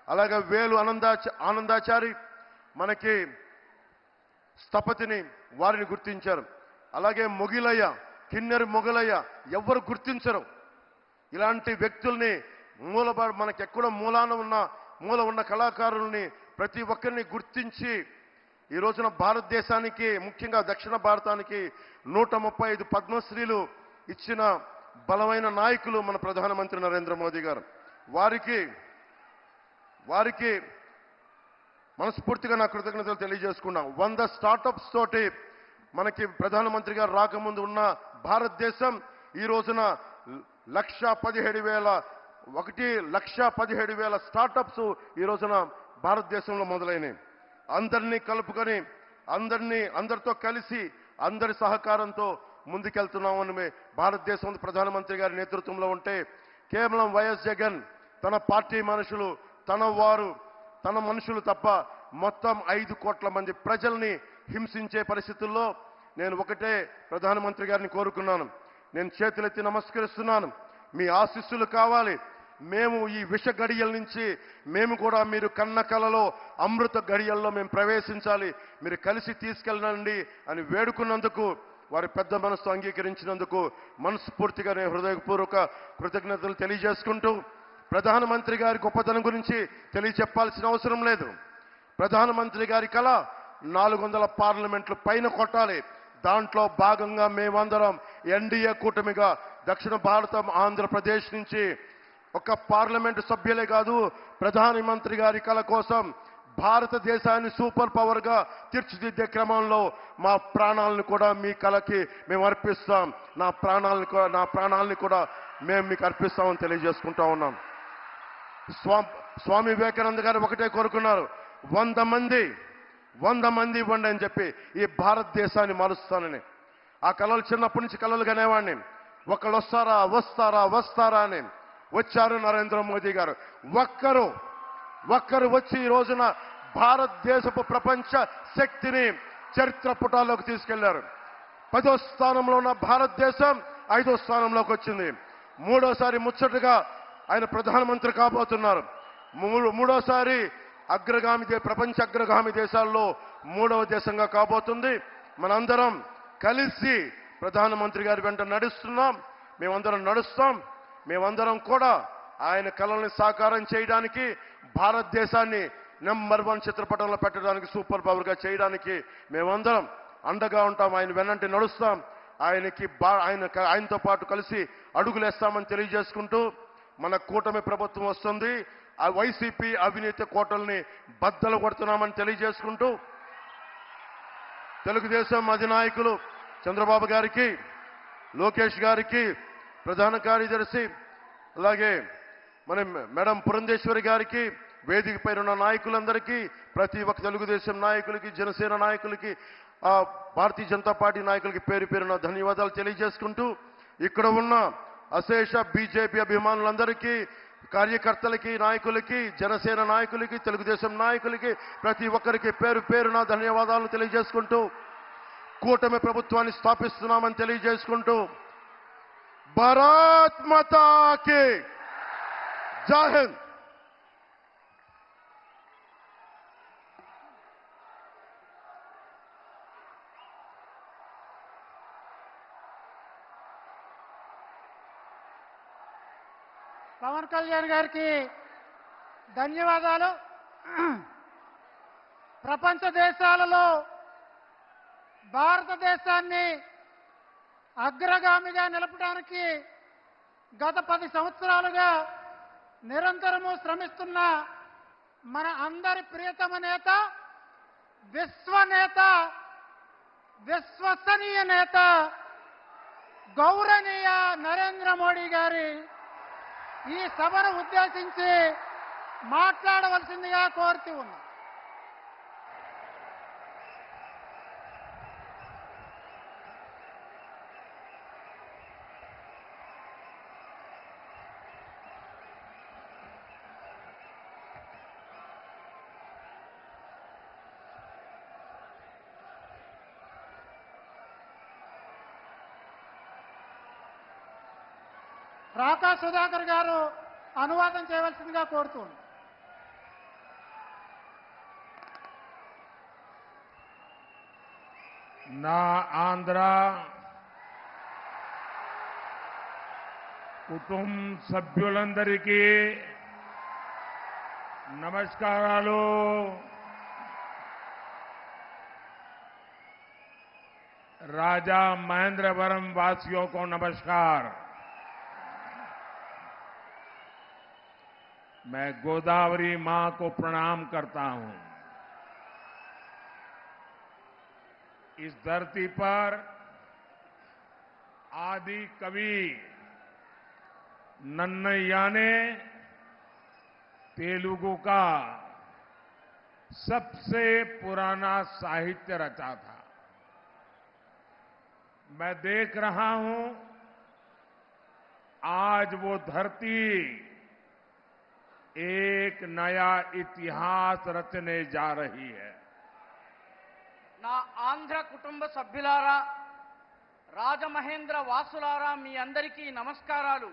అలాగే వేలు ఆనందాచారి మనకి స్థపతిని, వారిని గుర్తించారు. అలాగే మొగిలయ్య, కిన్నెరి మొగలయ్య, ఎవరు గుర్తించరు. ఇలాంటి వ్యక్తుల్ని మనకి ఎక్కడో మూల ఉన్న కళాకారుల్ని ప్రతి ఒక్కరిని గుర్తించి ఈ రోజున భారతదేశానికి, ముఖ్యంగా దక్షిణ భారతానికి 135 పద్మశ్రీలు ఇచ్చిన బలమైన నాయకులు మన ప్రధానమంత్రి నరేంద్ర మోదీ గారు. వారికి మనస్ఫూర్తిగా నా కృతజ్ఞతలు తెలియజేసుకున్నాం. 100 స్టార్టప్స్ తోటి మనకి ప్రధానమంత్రి గారు రాకముందు ఉన్న భారతదేశం ఈ రోజున 1,17,000 స్టార్టప్స్ ఈ రోజున భారతదేశంలో మొదలైనవి. అందరినీ కలుపుకొని, అందరితో కలిసి, అందరి సహకారంతో ముందుకెళ్తున్నామని భారతదేశం ప్రధానమంత్రి గారి నేతృత్వంలో ఉంటే, కేవలం వైఎస్ జగన్ తన పార్టీ మనుషులు, తన మనుషులు తప్ప మొత్తం 5 కోట్ల మంది ప్రజల్ని హింసించే పరిస్థితుల్లో నేను ఒకటే ప్రధానమంత్రి గారిని కోరుకున్నాను. నేను చేతులెత్తి నమస్కరిస్తున్నాను. మీ ఆశీస్సులు కావాలి. మేము ఈ విష గడియల నుంచి మేము కూడా మీరు కన్న కలలో అమృత గడియల్లో మేము ప్రవేశించాలి, మీరు కలిసి తీసుకెళ్ళండి అని వేడుకున్నందుకు, వారి పెద్ద మనసుతో అంగీకరించినందుకు మనస్ఫూర్తిగా నేను హృదయపూర్వక కృతజ్ఞతలు తెలియజేసుకుంటూ, ప్రధానమంత్రి గారి గొప్పతనం గురించి తెలియచెప్పాల్సిన అవసరం లేదు. ప్రధానమంత్రి గారి కళ 400 పార్లమెంట్లు పైన కొట్టాలి. దాంట్లో భాగంగా మేమందరం ఎన్డీఏ కూటమిగా దక్షిణ భారతం ఆంధ్రప్రదేశ్ నుంచి ఒక పార్లమెంటు సభ్యులే కాదు, ప్రధానమంత్రి గారి కళ కోసం భారతదేశాన్ని సూపర్ పవర్ గా తీర్చిదిద్దే క్రమంలో మా ప్రాణాలను కూడా మీ కళకి మేము అర్పిస్తాం. నా ప్రాణాలని కూడా మేము మీకు అర్పిస్తామని తెలియజేసుకుంటా ఉన్నాం. స్వామి వివేకానంద గారు ఒకటే కోరుకున్నారు, 100 మంది ఇవ్వండి అని చెప్పి ఈ భారతదేశాన్ని మారుస్తానని. ఆ కళలు చిన్నప్పటి నుంచి కళలు కనేవాడిని. ఒకళ్ళు వస్తారా అని. వచ్చారు నరేంద్ర మోదీ గారు. ఒక్కరు వచ్చి ఈ రోజున భారతదేశపు ప్రపంచ శక్తిని చరిత్ర పుటాల్లోకి తీసుకెళ్లారు. 10వ స్థానంలో ఉన్న భారతదేశం 5వ స్థానంలోకి వచ్చింది. మూడోసారి ముచ్చటగా ఆయన ప్రధానమంత్రి కాబోతున్నారు. మూడోసారి ప్రపంచ అగ్రగామి దేశాల్లో 3వ దేశంగా కాబోతుంది. మనందరం కలిసి ప్రధానమంత్రి గారి వెంట నడుస్తున్నాం. మేమందరం నడుస్తాం. మేమందరం కూడా ఆయన కలల్ని సాకారం చేయడానికి, భారతదేశాన్ని నెంబర్ 1 చిత్రపటంలో పెట్టడానికి, సూపర్ పవర్ గా చేయడానికి మేమందరం అండగా ఉంటాం. ఆయన వెన్నంటి నడుస్తాం. ఆయనతో పాటు కలిసి అడుగులేస్తామని తెలియజేసుకుంటూ, మన కూటమి ప్రభుత్వం వస్తుంది. ఆ వైసీపీ అవినీతి కోటల్ని బద్దలు కొడుతున్నామని తెలియజేసుకుంటూ, తెలుగుదేశం అధినాయకులు చంద్రబాబు గారికి, లోకేష్ గారికి, ప్రధాన కార్యదర్శి, అలాగే మన మేడం పురంధేశ్వరి గారికి, వేదిక పైన ఉన్న నాయకులందరికీ, ప్రతి ఒక్క తెలుగుదేశం నాయకులకి, జనసేన నాయకులకి, భారతీయ జనతా పార్టీ నాయకులకి పేరు పేరున ధన్యవాదాలు తెలియజేసుకుంటూ, ఇక్కడ ఉన్న అశేష బీజేపీ అభిమానులందరికీ, కార్యకర్తలకి, నాయకులకి, జనసేన నాయకులకి, తెలుగుదేశం నాయకులకి, ప్రతి ఒక్కరికి పేరు పేరున ధన్యవాదాలు తెలియజేసుకుంటూ, కూటమి ప్రభుత్వాన్ని స్థాపిస్తున్నామని తెలియజేసుకుంటూ, భారత్ మాతా కీ జై హింద్. పవన్ కళ్యాణ్ గారికి ధన్యవాదాలు. ప్రపంచ దేశాలలో భారతదేశాన్ని అగ్రగామిగా నిలపడానికి గత 10 సంవత్సరాలుగా నిరంతరము శ్రమిస్తున్న మన అందరి ప్రియతమ నేత, విశ్వనేత, విశ్వసనీయ నేత, గౌరవనీయ నరేంద్ర మోడీ గారి ఈ సభను ఉద్దేశించి మాట్లాడవలసిందిగా కోరుతూ ఉన్నాం. రాకా సుధాకర్ గారు అనువాదం చేయవలసిందిగా కోరుతున్నాను. నా ఆంధ్ర కుటుంబ సభ్యులందరికీ నమస్కారాలు. राजा महेंद्रवरम वासियों को नमस्कार. मैं गोदावरी मां को प्रणाम करता हूं. इस धरती पर आदि कवि नन्नय्या ने तेलुगु का सबसे पुराना साहित्य रचा था. मैं देख रहा हूं आज वो धरती एक नया इतिहास रचने जा रही है. నా ఆంధ్ర కుటుంబ సభ్యులారా, రాజమహేంద్ర వాసులారా, మీ అందరికీ నమస్కారాలు.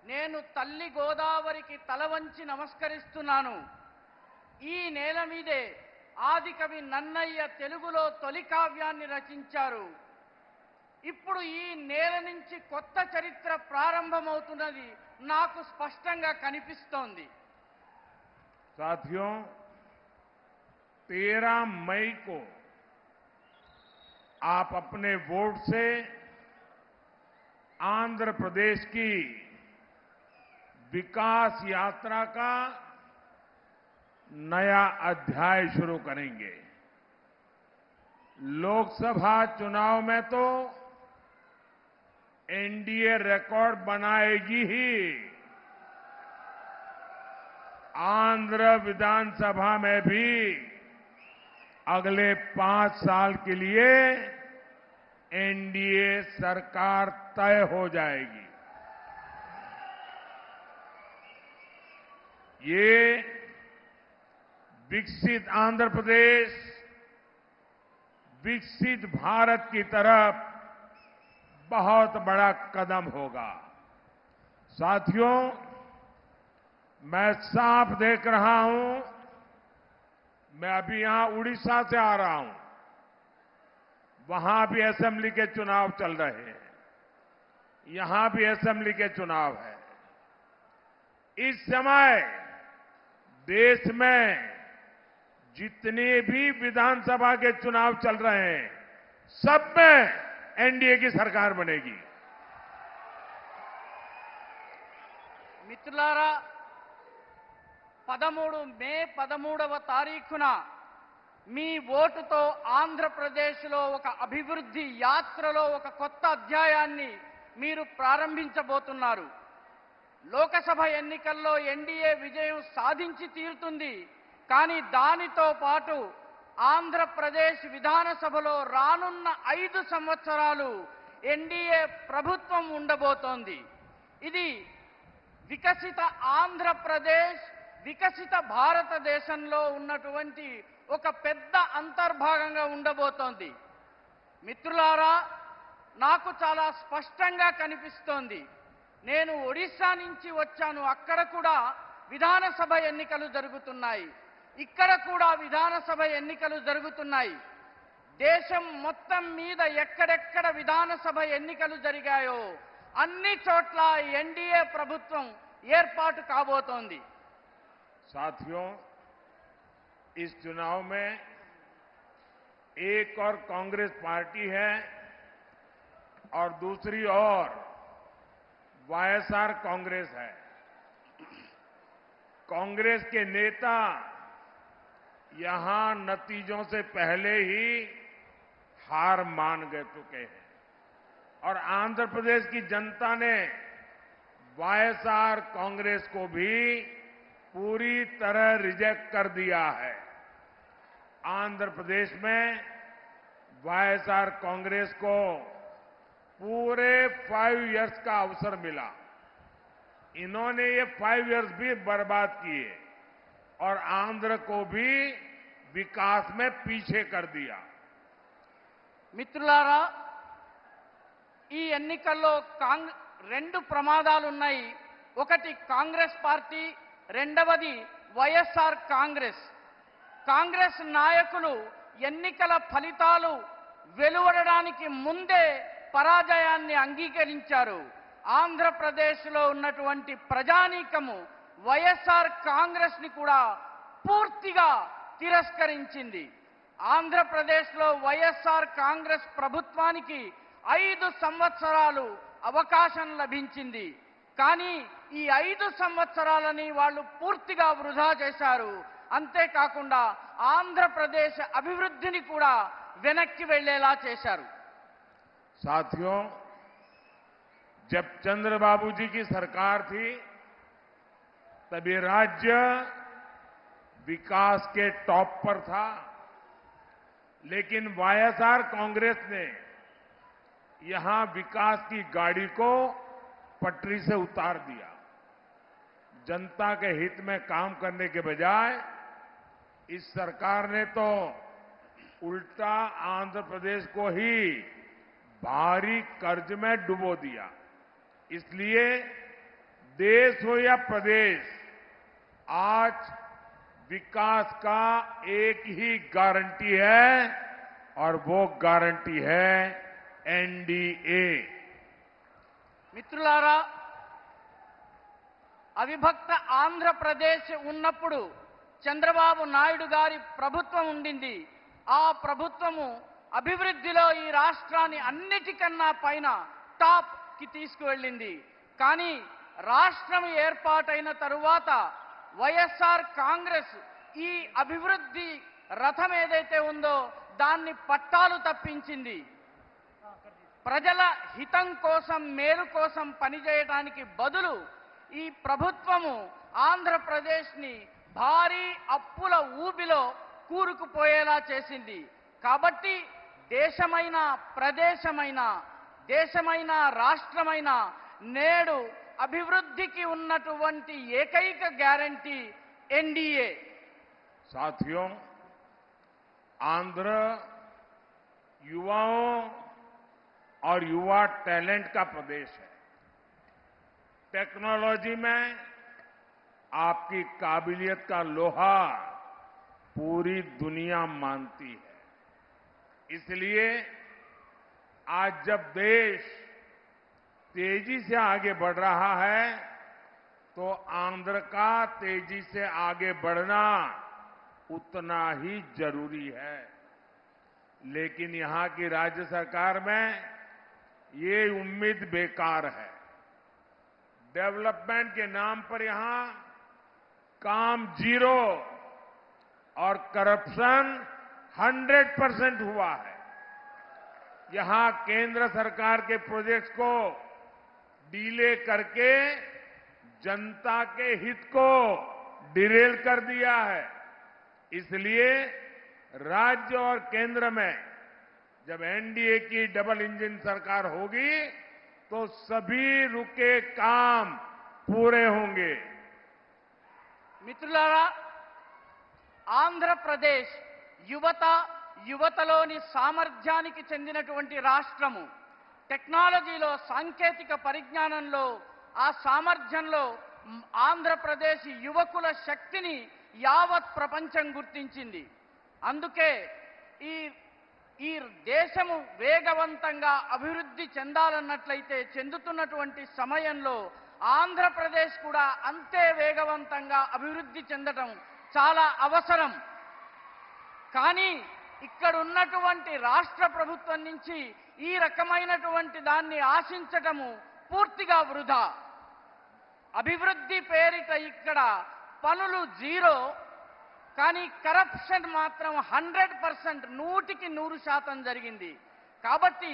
నేను తల్లి గోదావరికి తల వంచి నమస్కరిస్తున్నాను. ఈ నేల మీదే ఆదికవి నన్నయ్య తెలుగులో తొలి కావ్యాన్ని రచించారు. ఇప్పుడు ఈ నేల నుంచి కొత్త చరిత్ర ప్రారంభమవుతున్నది నాకు స్పష్టంగా కనిపిస్తోంది. साथियों, 13 मई को आप अपने वोट से आंध्र प्रदेश की विकास यात्रा का नया अध्याय शुरू करेंगे. लोकसभा चुनाव में तो एनडीए रिकॉर्ड बनाएगी ही. आंध्र विधानसभा में भी अगले 5 साल के लिए एनडीए सरकार तय हो जाएगी. ये विकसित आंध्र प्रदेश, विकसित भारत की तरफ बहुत बड़ा कदम होगा। साथियों, मैं साफ देख रहा हूं, मैं अभी यहां उड़ीसा से आ रहा हूं, वहां भी असेंबली के चुनाव चल रहे हैं, यहां भी असेंबली के चुनाव है। इस समय देश में जितने भी विधानसभा के चुनाव चल रहे हैं, सब में एनडीए की सरकार बनेगी। మిత్రులారా, 13 మే 13వ తారీఖున మీ ఓటుతో ఆంధ్రప్రదేశ్లో ఒక అభివృద్ధి యాత్రలో ఒక కొత్త అధ్యాయాన్ని మీరు ప్రారంభించబోతున్నారు. లోకసభ ఎన్నికల్లో ఎన్డీఏ విజయం సాధించి తీరుతుంది. కానీ దానితో పాటు ఆంధ్రప్రదేశ్ విధానసభలో రానున్న 5 సంవత్సరాలు ఎన్డీఏ ప్రభుత్వం ఉండబోతోంది. ఇది వికసిత ఆంధ్రప్రదేశ్, వికసిత భారతదేశంలో ఉన్నటువంటి ఒక పెద్ద అంతర్భాగంగా ఉండబోతోంది. మిత్రులారా, నాకు చాలా స్పష్టంగా కనిపిస్తోంది. నేను ఒడిశా నుంచి వచ్చాను. అక్కడ కూడా విధానసభ ఎన్నికలు జరుగుతున్నాయి. ఇక్కడ కూడా విధానసభ ఎన్నికలు జరుగుతున్నాయి. దేశం మొత్తం మీద ఎక్కడెక్కడ విధానసభ ఎన్నికలు జరిగాయో అన్ని చోట్ల ఎన్డీఏ ప్రభుత్వం ఏర్పాటు కాబోతోంది. साथियों, इस चुनाव में एक और कांग्रेस पार्टी है और दूसरी ओर वाईएसआर कांग्रेस है। कांग्रेस के नेता यहां नतीजों से पहले ही हार मान गए चुके हैं और आंध्र प्रदेश की जनता ने वाईएसआर कांग्रेस को भी पूरी तरह रिजेक्ट कर दिया है। आंध्र प्रदेश में वाईएसआर कांग्रेस को पूरे 5 इयर्स का अवसर मिला। इन्होंने ये 5 इयर्स भी बर्बाद किए और आंध्र को भी विकास में पीछे कर दिया। మిత్రులారా, ఈ ఎన్నికల్లో 2 ప్రమాదాలున్నాయి. ఒకటి కాంగ్రెస్ పార్టీ, రెండవది వైఎస్ఆర్ కాంగ్రెస్. కాంగ్రెస్ నాయకులు ఎన్నికల ఫలితాలు వెలువడడానికి ముందే పరాజయాన్ని అంగీకరించారు. ఆంధ్రప్రదేశ్లో ఉన్నటువంటి ప్రజానీకము వైఎస్ఆర్ కాంగ్రెస్ ని కూడా పూర్తిగా తిరస్కరించింది. ఆంధ్రప్రదేశ్లో వైఎస్ఆర్ కాంగ్రెస్ ప్రభుత్వానికి 5 సంవత్సరాలు అవకాశం లభించింది. కానీ ఈ 5 సంవత్సరాలని వాళ్ళు పూర్తిగా వృధా చేశారు. అంతేకాకుండా ఆంధ్రప్రదేశ్ అభివృద్ధిని కూడా వెనక్కి వెళ్లేలా చేశారు. साथियों, जब चंद्रबाबू जी की सरकार थी तब ये राज्य विकास के टॉप पर था, लेकिन वाईएसआर कांग्रेस ने यहां विकास की गाड़ी को पटरी से उतार दिया। जनता के हित में काम करने के बजाय इस सरकार ने तो उल्टा आंध्र प्रदेश को ही भारी कर्ज में डुबो दिया। इसलिए देश हो या प्रदेश, आज विकास का एक ही गारंटी है और वो गारंटी है एनडीए। మిత్రులారా, అవిభక్త ఆంధ్రప్రదేశ్ ఉన్నప్పుడు చంద్రబాబు నాయుడు గారి ప్రభుత్వం ఉండింది. ఆ ప్రభుత్వము అభివృద్ధిలో ఈ రాష్ట్రాన్ని అన్నిటికన్నా పైన టాప్ కి తీసుకువెళ్ళింది. కానీ రాష్ట్రం ఏర్పాటైన తరువాత వైఎస్ఆర్ కాంగ్రెస్ ఈ అభివృద్ధి రథం ఏదైతే ఉందో దాన్ని పట్టాలు తప్పించింది. ప్రజల హితం కోసం, మేలు కోసం పనిచేయడానికి బదులు ఈ ప్రభుత్వము ఆంధ్రప్రదేశ్ని భారీ అప్పుల ఊబిలో కూరుకుపోయేలా చేసింది. కాబట్టి దేశమైన, ప్రదేశమైన, దేశమైన, రాష్ట్రమైన నేడు అభివృద్ధికి ఉన్నటువంటి ఏకైక గ్యారంటీ ఎన్డీఏ. साथियों, आंध्र युवाओं और युवा टैलेंट का प्रदेश है। टेक्नोलॉजी में आपकी काबिलियत का लोहा पूरी दुनिया मानती है। इसलिए आज जब देश तेजी से आगे बढ़ रहा है तो आंध्र का तेजी से आगे बढ़ना उतना ही जरूरी है। लेकिन यहां की राज्य सरकार में ये उम्मीद बेकार है। डेवलपमेंट के नाम पर यहां काम 0 और करप्शन 100% हुआ है। यहां केंद्र सरकार के प्रोजेक्ट्स को डीले करके जनता के हित को डिरेल कर दिया है। इसलिए राज्य और केंद्र में जब एनडीए की डबल इंजन सरकार होगी तो सभी रुके काम पूरे होंगे। మిత్రులారా, ఆంధ్రప్రదేశ్ యువతలోని సామర్థ్యానికి చెందినటువంటి రాష్ట్రము. టెక్నాలజీలో, సాంకేతిక పరిజ్ఞానంలో, ఆ సామర్థ్యంలో ఆంధ్రప్రదేశ్ యువకుల శక్తిని యావత్ ప్రపంచం గుర్తించింది. అందుకే ఈ దేశము వేగవంతంగా అభివృద్ధి చెందాలన్నట్లయితే చెందుతున్నటువంటి సమయంలో ఆంధ్రప్రదేశ్ కూడా అంతే వేగవంతంగా అభివృద్ధి చెందడం చాలా అవసరం. కానీ ఇక్కడ ఉన్నటువంటి రాష్ట్ర ప్రభుత్వం నుంచి ఈ రకమైనటువంటి దాన్ని ఆశించటము పూర్తిగా వృధా. అభివృద్ధి పేరిట ఇక్కడ పనులు 0, కానీ కరప్షన్ మాత్రం 100%, 100% జరిగింది. కాబట్టి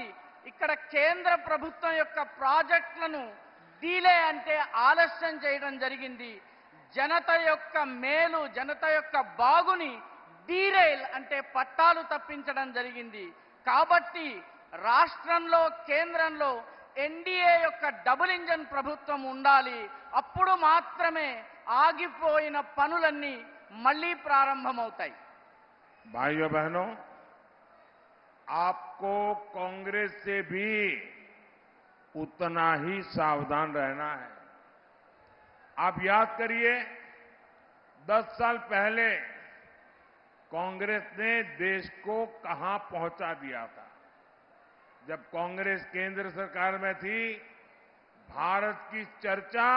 ఇక్కడ కేంద్ర ప్రభుత్వం యొక్క ప్రాజెక్టులను డీలే అంటే ఆలస్యం చేయడం జరిగింది. జనత యొక్క మేలు, జనత యొక్క బాగుని డీరైల్ అంటే పట్టాలు తప్పించడం జరిగింది. కాబట్టి రాష్ట్రంలో, కేంద్రంలో ఎన్డీఏ యొక్క డబుల్ ఇంజన్ ప్రభుత్వం ఉండాలి. అప్పుడు మాత్రమే ఆగిపోయిన పనులన్నీ మళ్ళీ ప్రారంభమవుతాయి. भाइयों बहनों, आपको कांग्रेस से भी उतना ही सावधान रहना है। आप याद करिए, 10 साल पहले कांग्रेस ने देश को कहां पहुंचा दिया था। जब कांग्रेस केंद्र सरकार में थी, भारत की चर्चा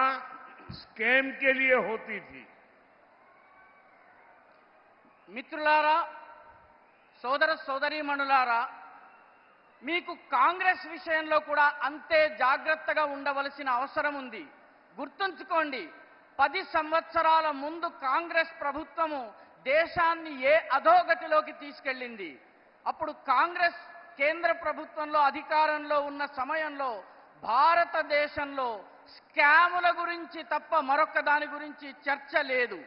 स्कैम के लिए होती थी। మిత్రులారా, సోదర సోదరీమణులారా, మీకు కాంగ్రెస్ విషయంలో కూడా అంతే జాగ్రత్తగా ఉండవలసిన అవసరం ఉంది. గుర్తుంచుకోండి, 10 సంవత్సరాల ముందు కాంగ్రెస్ ప్రభుత్వము దేశాన్ని ఏ అధోగతిలోకి తీసుకెళ్ళింది. అప్పుడు కాంగ్రెస్ కేంద్ర ప్రభుత్వంలో అధికారంలో ఉన్న సమయంలో భారతదేశంలో స్కాముల గురించి తప్ప మరొక దాని గురించి చర్చ లేదు.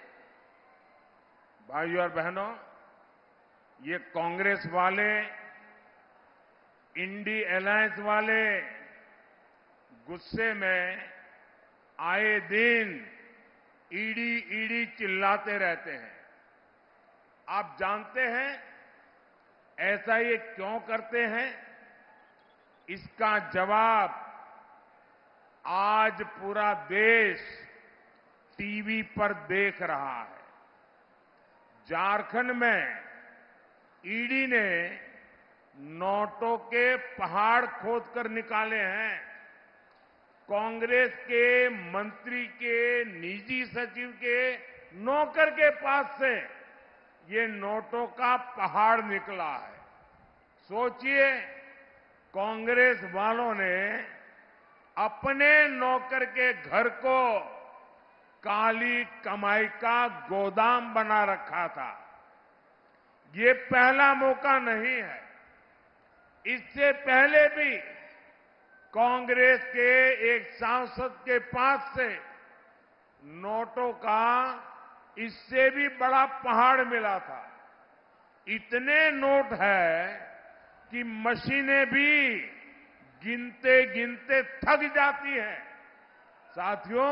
भाइयों और बहनों, ये कांग्रेस वाले, इंडी अलायंस वाले गुस्से में आए दिन ईडी चिल्लाते रहते हैं। आप जानते हैं ऐसा ये क्यों करते हैं? इसका जवाब आज पूरा देश टीवी पर देख रहा है। झारखंड में ईडी ने नोटों के पहाड़ खोदकर निकाले हैं। कांग्रेस के मंत्री के, निजी सचिव के, नौकर के पास से ये नोटों का पहाड़ निकला है। सोचिए, कांग्रेस वालों ने अपने नौकर के घर को काली कमाई का गोदाम बना रखा था। ये पहला मौका नहीं है। इससे पहले भी कांग्रेस के एक सांसद के पास से नोटों का इससे भी बड़ा पहाड़ मिला था। इतने नोट है कि मशीनें भी गिनते गिनते थक जाती हैं। साथियों,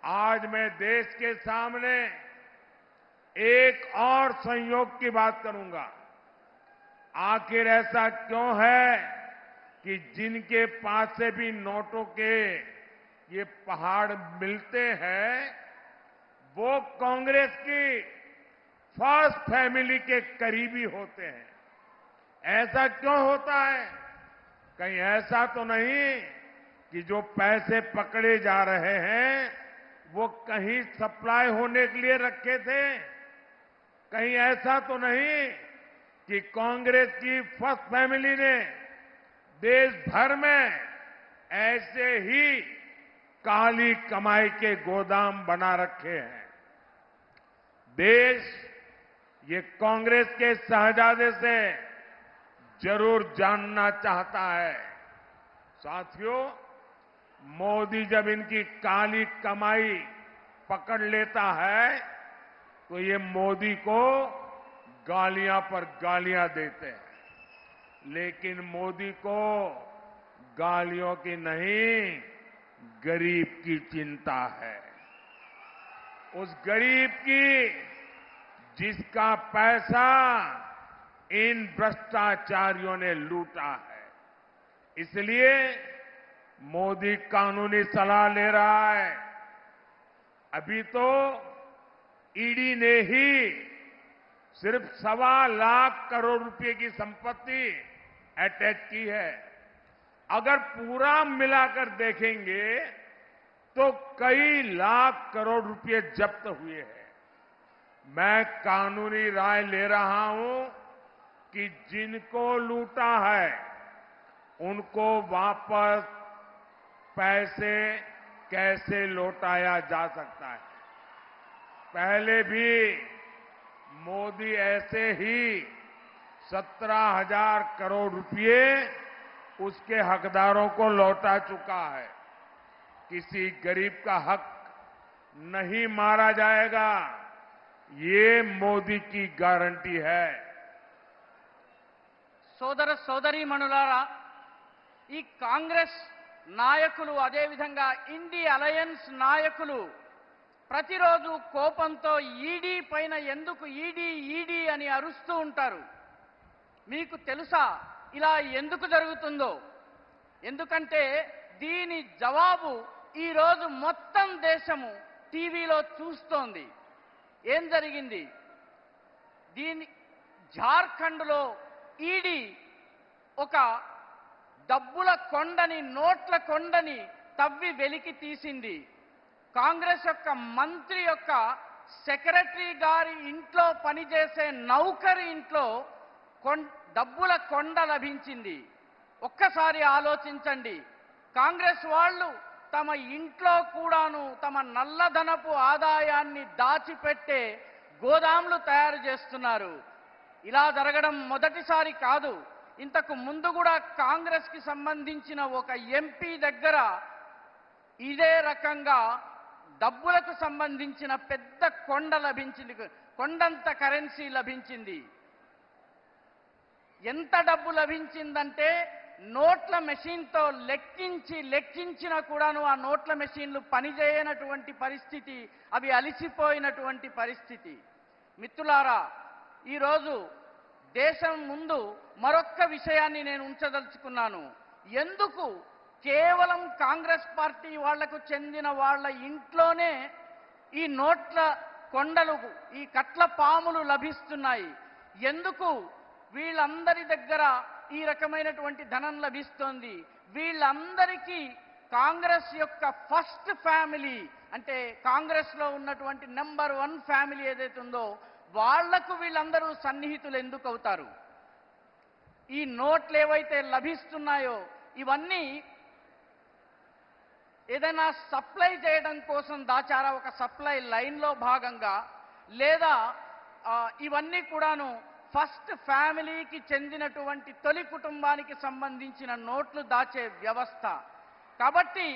आज मैं देश के सामने एक और संयोग की बात करूंगा। आखिर ऐसा क्यों है कि जिनके पास से भी नोटों के ये पहाड़ मिलते हैं वो कांग्रेस की फर्स्ट फैमिली के करीबी होते हैं। ऐसा क्यों होता है? कहीं ऐसा तो नहीं कि जो पैसे पकड़े जा रहे हैं वो कहीं सप्लाई होने के लिए रखे थे? कहीं ऐसा तो नहीं कि कांग्रेस की फर्स्ट फैमिली ने देश भर में ऐसे ही काली कमाई के गोदाम बना रखे हैं? देश ये कांग्रेस के शहजादे से जरूर जानना चाहता है। साथियों, मोदी जब इनकी काली कमाई पकड़ लेता है तो ये मोदी को गालियां पर गालियां देते हैं, लेकिन मोदी को गालियों की नहीं, गरीब की चिंता है। उस गरीब की जिसका पैसा इन भ्रष्टाचारियों ने लूटा है। इसलिए मोदी कानूनी सलाह ले रहा है। अभी तो ईडी ने ही सिर्फ 1.25 लाख करोड़ रुपए की संपत्ति अटैच की है। अगर पूरा मिलाकर देखेंगे तो कई लाख करोड़ रुपए जब्त हुए हैं। मैं कानूनी राय ले रहा हूं कि जिनको लूटा है उनको वापस पैसे कैसे लौटाया जा सकता है। पहले भी मोदी ऐसे ही 17,000 करोड़ रुपए उसके हकदारों को लौटा चुका है। किसी गरीब का हक नहीं मारा जाएगा, ये मोदी की गारंटी है। సోదర సోదరీమణులారా, ఈ కాంగ్రెస్ నాయకులు అదేవిధంగా ఇండి అలయన్స్ నాయకులు ప్రతిరోజు కోపంతో ఈడీ పైన ఎందుకు ఈడీ అని అరుస్తూ ఉంటారు. మీకు తెలుసా ఇలా ఎందుకు జరుగుతుందో? ఎందుకంటే దీని జవాబు ఈరోజు మొత్తం దేశము టీవీలో చూస్తోంది. ఏం జరిగింది? జార్ఖండ్లో ఈడీ ఒక డబ్బుల కొండని, నోట్ల కొండని తవ్వి వెలికి తీసింది. కాంగ్రెస్ యొక్క మంత్రి యొక్క సెక్రటరీ గారి ఇంట్లో పనిచేసే నౌకరి ఇంట్లో డబ్బుల కొండ లభించింది. ఒక్కసారి ఆలోచించండి. కాంగ్రెస్ వాళ్ళు తమ ఇంట్లో కూడాను తమ నల్లధనపు ఆదాయాన్ని దాచిపెట్టే గోదాములు తయారు చేస్తున్నారు. ఇలా జరగడం మొదటిసారి కాదు. ఇంతకు ముందు కూడా కాంగ్రెస్ కి సంబంధించిన ఒక ఎంపీ దగ్గర ఇదే రకంగా డబ్బులకు సంబంధించిన పెద్ద కొండ లభించింది. కొండంత కరెన్సీ లభించింది. ఎంత డబ్బు లభించిందంటే నోట్ల మెషిన్తో లెక్కించినా కూడాను ఆ నోట్ల మెషిన్లు పనిచేయనటువంటి పరిస్థితి, అవి అలిసిపోయినటువంటి పరిస్థితి. మిత్రులారా, ఈరోజు దేశం ముందు మరొక్క విషయాన్ని నేను ఉంచదలుచుకున్నాను. ఎందుకు కేవలం కాంగ్రెస్ పార్టీ వాళ్లకు చెందిన వాళ్ళ ఇంట్లోనే ఈ నోట్ల కొండలు, ఈ కట్ల పాములు లభిస్తున్నాయి? ఎందుకు వీళ్ళందరి దగ్గర ఈ రకమైనటువంటి ధనం లభిస్తోంది? వీళ్ళందరికీ కాంగ్రెస్ యొక్క ఫస్ట్ ఫ్యామిలీ, అంటే కాంగ్రెస్ లో ఉన్నటువంటి నెంబర్ 1 ఫ్యామిలీ ఏదైతే ఉందో వాళ్లకు వీళ్ళందరూ సన్నిహితులు ఎందుకు అవుతారు? ఈ నోట్లు ఏవైతే లభిస్తున్నాయో ఇవన్నీ ఏదైనా సప్లై చేయడం కోసం దాచారా? ఒక సప్లై లైన్లో భాగంగా, లేదా ఇవన్నీ కూడాను ఫస్ట్ ఫ్యామిలీకి చెందినటువంటి తొలి కుటుంబానికి సంబంధించిన నోట్లు దాచే వ్యవస్థ. కాబట్టి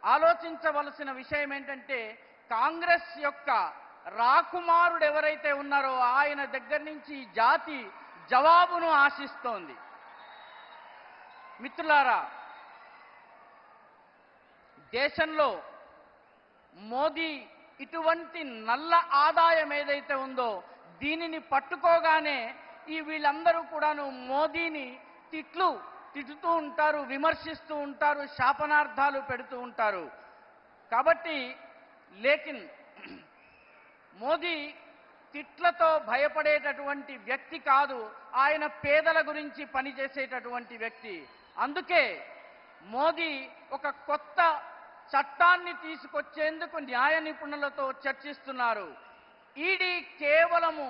ఆలోచించవలసిన విషయం ఏంటంటే, కాంగ్రెస్ యొక్క రాకుమారుడు ఎవరైతే ఉన్నారో ఆయన దగ్గర నుంచి జాతి జవాబును ఆశిస్తోంది. మిత్రులారా, దేశంలో మోదీ ఇటువంటి నల్ల ఆదాయం ఏదైతే ఉందో దీనిని పట్టుకోగానే వీళ్ళందరూ కూడాను మోదీని తిట్లు తిట్టుతూ ఉంటారు, విమర్శిస్తూ ఉంటారు, శాపనార్థాలు పెడుతూ ఉంటారు. కాబట్టి లేకిన్ మోదీ తిట్లతో భయపడేటటువంటి వ్యక్తి కాదు. ఆయన పేదల గురించి పనిచేసేటటువంటి వ్యక్తి. అందుకే మోదీ ఒక కొత్త చట్టాన్ని తీసుకొచ్చేందుకు న్యాయ నిపుణులతో చర్చిస్తున్నారు. ఈడీ కేవలము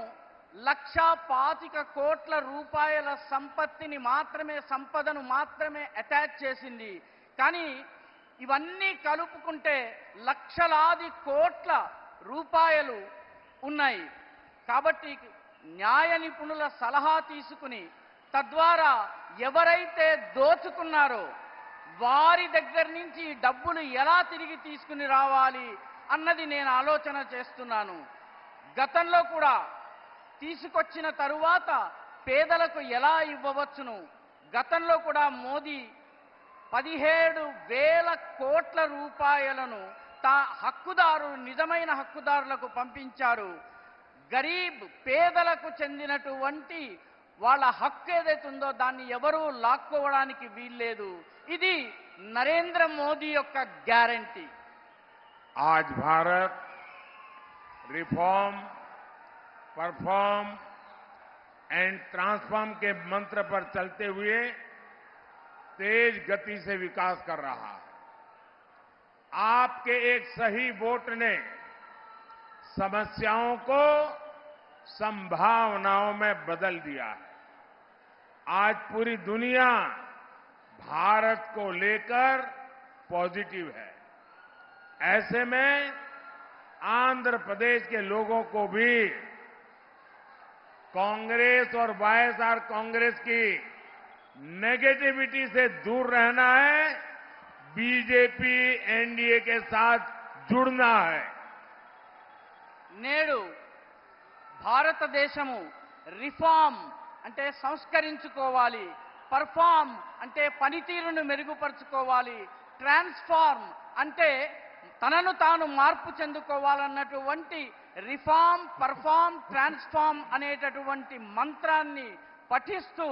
1,25 కోట్ల రూపాయల సంపదను మాత్రమే అటాచ్ చేసింది. కానీ ఇవన్నీ కలుపుకుంటే లక్షలాది కోట్ల రూపాయలు ఉన్నాయి. కాబట్టి న్యాయ నిపుణుల సలహా తీసుకుని తద్వారా ఎవరైతే దోచుకున్నారో వారి దగ్గర నుంచి ఈ డబ్బులు ఎలా తిరిగి తీసుకుని రావాలి అన్నది నేను ఆలోచన చేస్తున్నాను. గతంలో కూడా తీసుకొచ్చిన తరువాత పేదలకు ఎలా ఇవ్వవచ్చును. గతంలో కూడా మోదీ 17,000 కోట్ల రూపాయలను నిజమైన హక్కుదారులకు పంపించారు. గరీబ్ పేదలకు చెందినటువంటి వాళ్ళ హక్కు ఏదైతుందో దాన్ని ఎవరూ లాక్కోవడానికి వీల్లేదు. ఇది నరేంద్ర మోదీ యొక్క గ్యారంటీ. आज Bharat reform, perform and transform के मंत्र पर चलते हुए तेज गति से विकास कर रहा है। आपके एक सही वोट ने समस्याओं को संभावनाओं में बदल दिया है। आज पूरी दुनिया भारत को लेकर पॉजिटिव है। ऐसे में आंध्र प्रदेश के लोगों को भी कांग्रेस और वाईएसआर कांग्रेस की नेगेटिविटी से दूर रहना है, बीजेपी एनडीए के साथ जुड़ना है। నేడు భారతదేశము రిఫార్మ్ అంటే సంస్కరించుకోవాలి, పర్ఫార్మ్ అంటే పనితీరును మెరుగుపరుచుకోవాలి, ట్రాన్స్ఫార్మ్ అంటే తనను తాను మార్పు చెందుకోవాలన్నటువంటి రిఫార్మ్, పర్ఫార్మ్, ట్రాన్స్ఫార్మ్ అనేటటువంటి మంత్రాన్ని పఠిస్తూ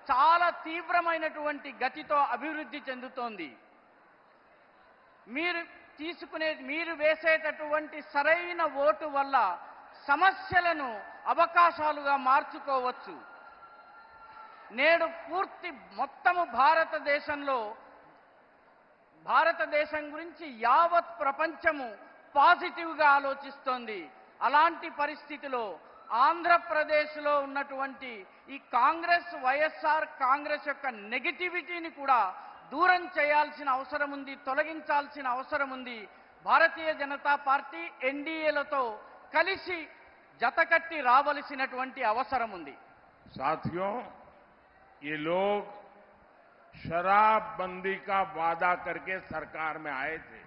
చాలా తీవ్రమైనటువంటి గతితో అభివృద్ధి చెందుతోంది. మీరు వేసేటటువంటి సరైన ఓటు వల్ల సమస్యలను అవకాశాలుగా మార్చుకోవచ్చు. నేడు మొత్తము భారతదేశం గురించి యావత్ ప్రపంచము పాజిటివ్గా ఆలోచిస్తోంది. అలాంటి పరిస్థితిలో ఆంధ్రప్రదేశ్లో ఉన్నటువంటి ఈ కాంగ్రెస్, వైఎస్ఆర్ కాంగ్రెస్ యొక్క నెగటివిటీని కూడా దూరం చేయాల్సిన అవసరం ఉంది, తొలగించాల్సిన అవసరం ఉంది. భారతీయ జనతా పార్టీ ఎన్డీఏలతో కలిసి జతకట్టి రావలసినటువంటి అవసరం ఉంది. साथियों, ये लोग शराबबंदी का वादा करके सरकार में आए थे,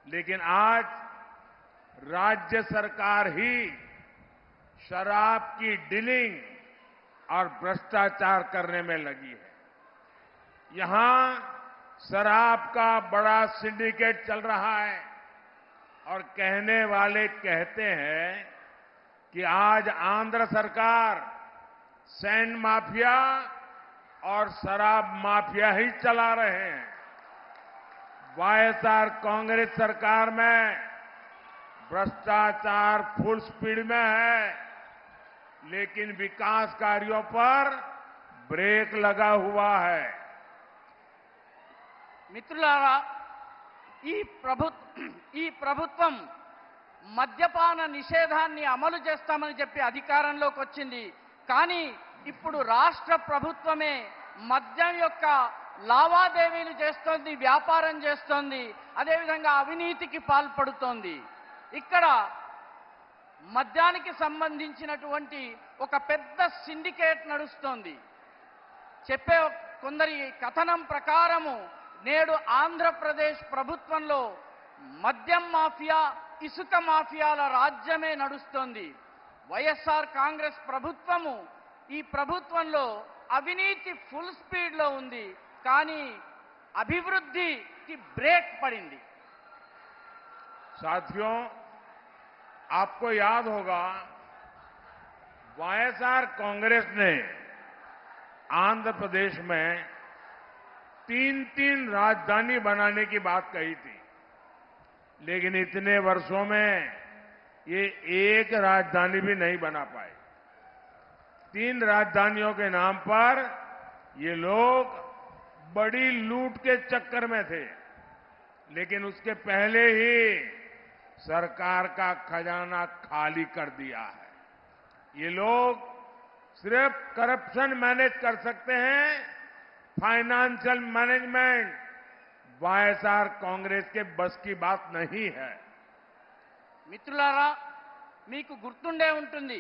लेकिन आज राज्य सरकार ही शराब की डीलिंग और भ्रष्टाचार करने में लगी है। यहां शराब का बड़ा सिंडिकेट चल रहा है और कहने वाले कहते हैं कि आज आंध्र सरकार सैंड माफिया और शराब माफिया ही चला रहे हैं। वाईएसआर कांग्रेस सरकार में भ्रष्टाचार फुल स्पीड में है, लेकिन विकास कार्यों पर ब्रेक लगा हुआ है। మిత్రులారా, ఈ ప్రభుత్వం మద్యపాన నిషేధాన్ని అమలు చేస్తామని చెప్పి అధికారంలోకి వచ్చింది. కానీ ఇప్పుడు రాష్ట్ర ప్రభుత్వమే మద్యం యొక్క లావాదేవీలు చేస్తోంది, వ్యాపారం చేస్తోంది, అదేవిధంగా అవినీతికి పాల్పడుతోంది. ఇక్కడ మద్యానికి సంబంధించినటువంటి ఒక పెద్ద సిండికేట్ నడుస్తోంది. కొందరి కథనం ప్రకారము నేడు ఆంధ్రప్రదేశ్ ప్రభుత్వంలో మద్యం మాఫియా, ఇసుక మాఫియాల రాజ్యమే నడుస్తోంది. వైఎస్ఆర్ కాంగ్రెస్ ప్రభుత్వము ఈ ప్రభుత్వంలో అవినీతి ఫుల్ స్పీడ్లో ఉంది, కానీ అభివృద్ధికి బ్రేక్ పడింది. साथियों, आपको याद होगा वाईएसआर कांग्रेस ने आंध्र प्रदेश में 3 राजधानी बनाने की बात कही थी, लेकिन इतने वर्षों में ये एक राजधानी भी नहीं बना पाए। 3 राजधानियों के नाम पर ये लोग बड़ी लूट के चक्कर में थे, लेकिन उसके पहले ही सरकार का खजाना खाली कर दिया है। ये लोग सिर्फ करप्शन मैनेज कर सकते हैं, फाइनेंशियल मैनेजमेंट वाईएसआर कांग्रेस के बस की बात नहीं है। మిత్రులారా, మీకు గుర్తుండే ఉంటుంది,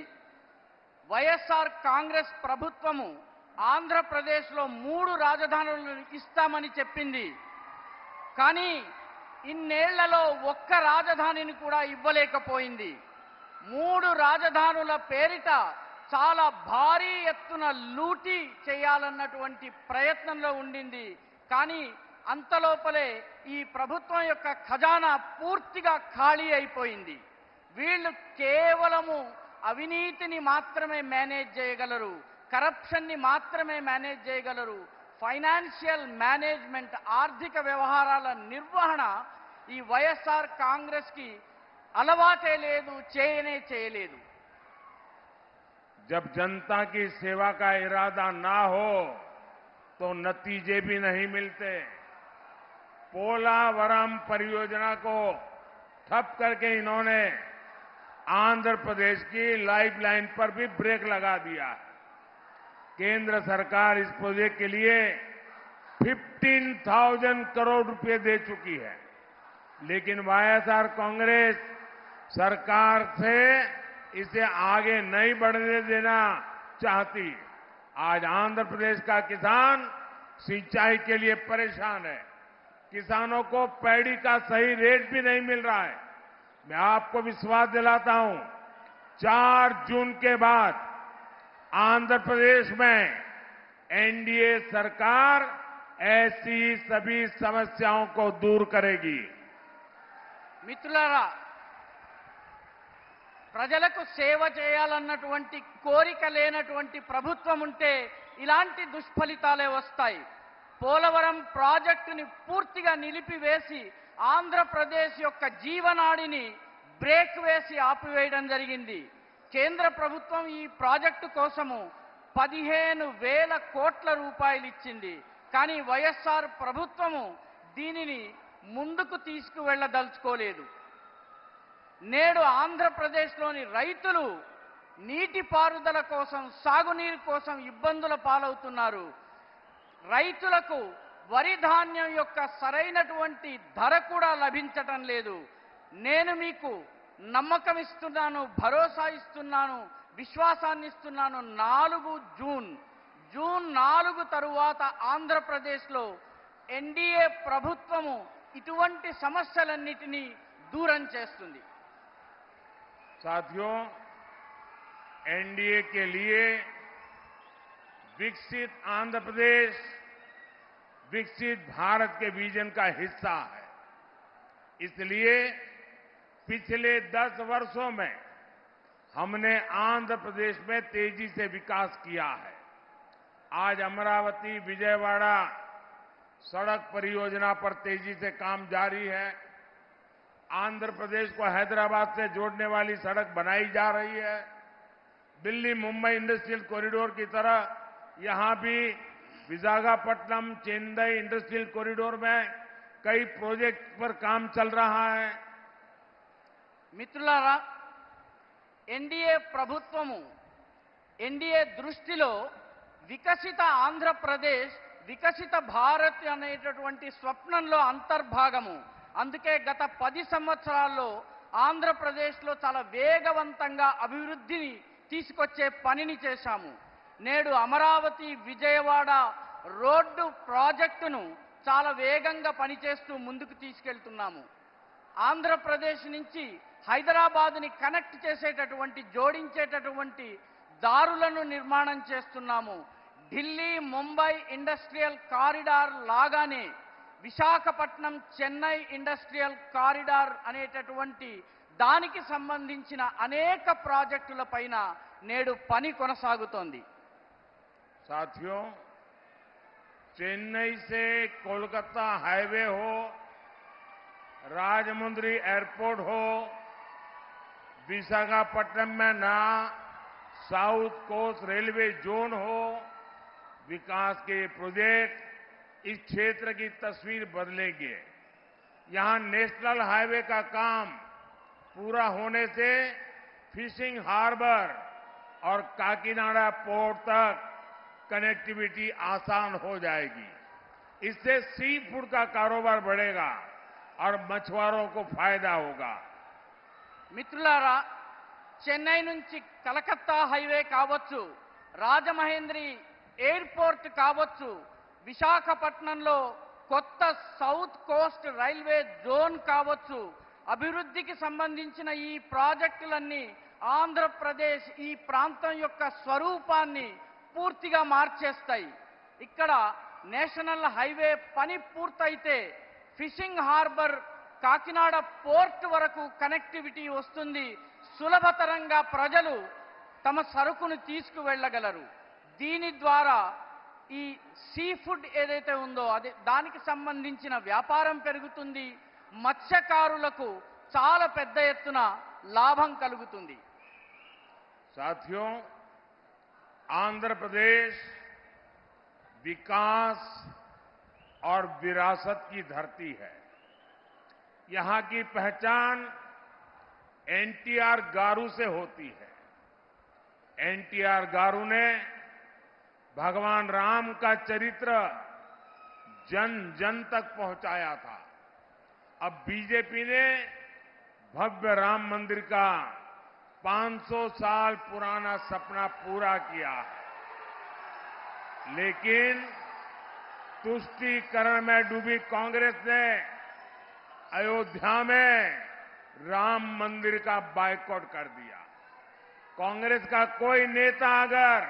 వైఎస్ఆర్ కాంగ్రెస్ ప్రభుత్వము ఆంధ్రప్రదేశ్లో 3 రాజధానులను ఇస్తామని చెప్పింది. కానీ ఇన్నేళ్లలో ఒక్క రాజధానిని కూడా ఇవ్వలేకపోయింది. 3 రాజధానుల పేరిట చాలా భారీ ఎత్తున లూటీ చేయాలన్నటువంటి ప్రయత్నంలో ఉండింది. కానీ అంతలోపలే ఈ ప్రభుత్వం యొక్క ఖజానా పూర్తిగా ఖాళీ అయిపోయింది. వీళ్ళు కేవలము అవినీతిని మాత్రమే మేనేజ్ చేయగలరు, కరప్షన్ని మాత్రమే మేనేజ్ చేయగలరు. ఫైనాన్షియల్ మేనేజ్మెంట్, ఆర్థిక వ్యవహారాల నిర్వహణ ఈ వైఎస్ఆర్ కాంగ్రెస్ కి అలవాటే లేదు, చేయలేదు. जब जनता की सेवा का इरादा ना हो तो नतीजे भी नहीं मिलते। पोलावरम परियोजना को ठप करके इन्होंने आंध्र प्रदेश की लाइफलाइन पर भी ब्रेक लगा दिया। केंद्र सरकार इस प्रोजेक्ट के लिए 15,000 करोड़ रुपए दे चुकी है, लेकिन वाईएसआर कांग्रेस सरकार से इसे आगे नहीं बढ़ने देना चाहती। आज आंध्र प्रदेश का किसान सिंचाई के लिए परेशान है। किसानों को पैडी का सही रेट भी नहीं मिल रहा है। मैं आपको विश्वास दिलाता हूं, 4 जून के बाद आंध्र प्रदेश में एनडीए सरकार ऐसी सभी समस्याओं को दूर करेगी। మిత్రులారా, ప్రజలకు సేవ చేయాలన్నటువంటి కోరిక లేనటువంటి ప్రభుత్వం ఉంటే ఇలాంటి దుష్ఫలితాలే వస్తాయి. పోలవరం ప్రాజెక్టుని పూర్తిగా నిలిపివేసి ఆంధ్రప్రదేశ్ యొక్క జీవనాడిని బ్రేక్ వేసి ఆపివేయడం జరిగింది. కేంద్ర ప్రభుత్వం ఈ ప్రాజెక్టు కోసము 15,000 కోట్ల రూపాయలు ఇచ్చింది. కానీ వైఎస్ఆర్ ప్రభుత్వము దీనిని ముందుకు తీసుకువెళ్లదలుచుకోలేదు. నేడు ఆంధ్రప్రదేశ్లోని రైతులు నీటిపారుదల కోసం, సాగునీరు కోసం ఇబ్బందుల పాలవుతున్నారు. రైతులకు వరి ధాన్యం యొక్క సరైనటువంటి ధర కూడా లభించటం లేదు. నేను మీకు నమ్మకం ఇస్తున్నాను, భరోసా ఇస్తున్నాను, విశ్వాసాన్ని ఇస్తున్నాను. 4 జూన్ 4 తరువాత ఆంధ్రప్రదేశ్లో ఎన్డీఏ ప్రభుత్వము ఇటువంటి సమస్యలన్నిటినీ దూరం చేస్తుంది. साथियों, एनडीए के लिए विकसित आंध्र प्रदेश विकसित भारत के विजन का हिस्सा है। इसलिए पिछले 10 वर्षों में हमने आंध्र प्रदेश में तेजी से विकास किया है। आज अमरावती विजयवाड़ा सड़क परियोजना पर तेजी से काम जारी है। आंध्र प्रदेश को हैदराबाद से जोड़ने वाली सड़क बनाई जा रही है। दिल्ली मुंबई इंडस्ट्रियल कॉरिडोर की तरह यहां भी विशाखापट्टनम चेन्नई इंडस्ट्रियल कॉरिडोर में कई प्रोजेक्ट पर काम चल रहा है। మిత్రులారా, ఎన్డీఏ ప్రభుత్వము, ఎన్డీఏ దృష్టిలో వికసిత ఆంధ్రప్రదేశ్, వికసిత భారత్ అనేటటువంటి స్వప్నంలో అంతర్భాగము. అందుకే గత 10 సంవత్సరాల్లో ఆంధ్రప్రదేశ్లో చాలా వేగవంతంగా అభివృద్ధిని తీసుకొచ్చే పనిని చేశాము. నేడు అమరావతి విజయవాడ రోడ్డు ప్రాజెక్టును చాలా వేగంగా పనిచేస్తూ ముందుకు తీసుకెళ్తున్నాము. ఆంధ్రప్రదేశ్ నుంచి హైదరాబాద్ని కనెక్ట్ చేసేటటువంటి, జోడించేటటువంటి దారులను నిర్మాణం చేస్తున్నాము. ఢిల్లీ ముంబై ఇండస్ట్రియల్ కారిడార్ లాగానే విశాఖపట్నం చెన్నై ఇండస్ట్రియల్ కారిడార్ అనేటటువంటి దానికి సంబంధించిన అనేక ప్రాజెక్టుల పైన నేడు పని కొనసాగుతోంది. साथियों, चेन्नई से कोलकाता हाईवे हो, राजमुंद्री एयरपोर्ट हो, विशाखापट्टनम में नया साउथ कोस्ट रेलवे जोन हो, विकास के प्रोजेक्ट इस क्षेत्र की तस्वीर बदलेंगे। यहां नेशनल हाईवे का काम पूरा होने से फिशिंग हार्बर और काकीनाडा पोर्ट तक कनेक्टिविटी आसान हो जाएगी। इससे सी फूड का कारोबार बढ़ेगा और मछुआरों को फायदा होगा। మిత్రులారా, చెన్నై నుంచి కలకత్తా హైవే కావచ్చు, రాజమహేంద్రి ఎయిర్పోర్ట్ కావచ్చు, విశాఖపట్నంలో కొత్త సౌత్ కోస్ట్ రైల్వే జోన్ కావచ్చు, అభివృద్ధికి సంబంధించిన ఈ ప్రాజెక్టులన్నీ ఆంధ్రప్రదేశ్ ఈ ప్రాంతం యొక్క స్వరూపాన్ని పూర్తిగా మార్చేస్తాయి. ఇక్కడ నేషనల్ హైవే పని పూర్తయితే ఫిషింగ్ హార్బర్ కాకినాడ పోర్ట్ వరకు కనెక్టివిటీ వస్తుంది. సులభతరంగా ప్రజలు తమ సరుకును తీసుకువెళ్ళగలరు. దీని ద్వారా ఈ సీ ఫుడ్ ఏదైతే ఉందో దానికి సంబంధించిన వ్యాపారం పెరుగుతుంది. మత్స్యకారులకు చాలా పెద్ద ఎత్తున లాభం కలుగుతుంది. साथियों, आंध्र प्रदेश विकास और विरासत की धरती है। यहां की पहचान एनटीआर गारू से होती है। एनटीआर गारू ने भगवान राम का चरित्र जन जन तक पहुंचाया था। अब बीजेपी ने भव्य राम मंदिर का 500 साल पुराना सपना पूरा किया है, लेकिन तुष्टीकरण में डूबी कांग्रेस ने अयोध्या में राम मंदिर का बायकॉट कर दिया। कांग्रेस का कोई नेता अगर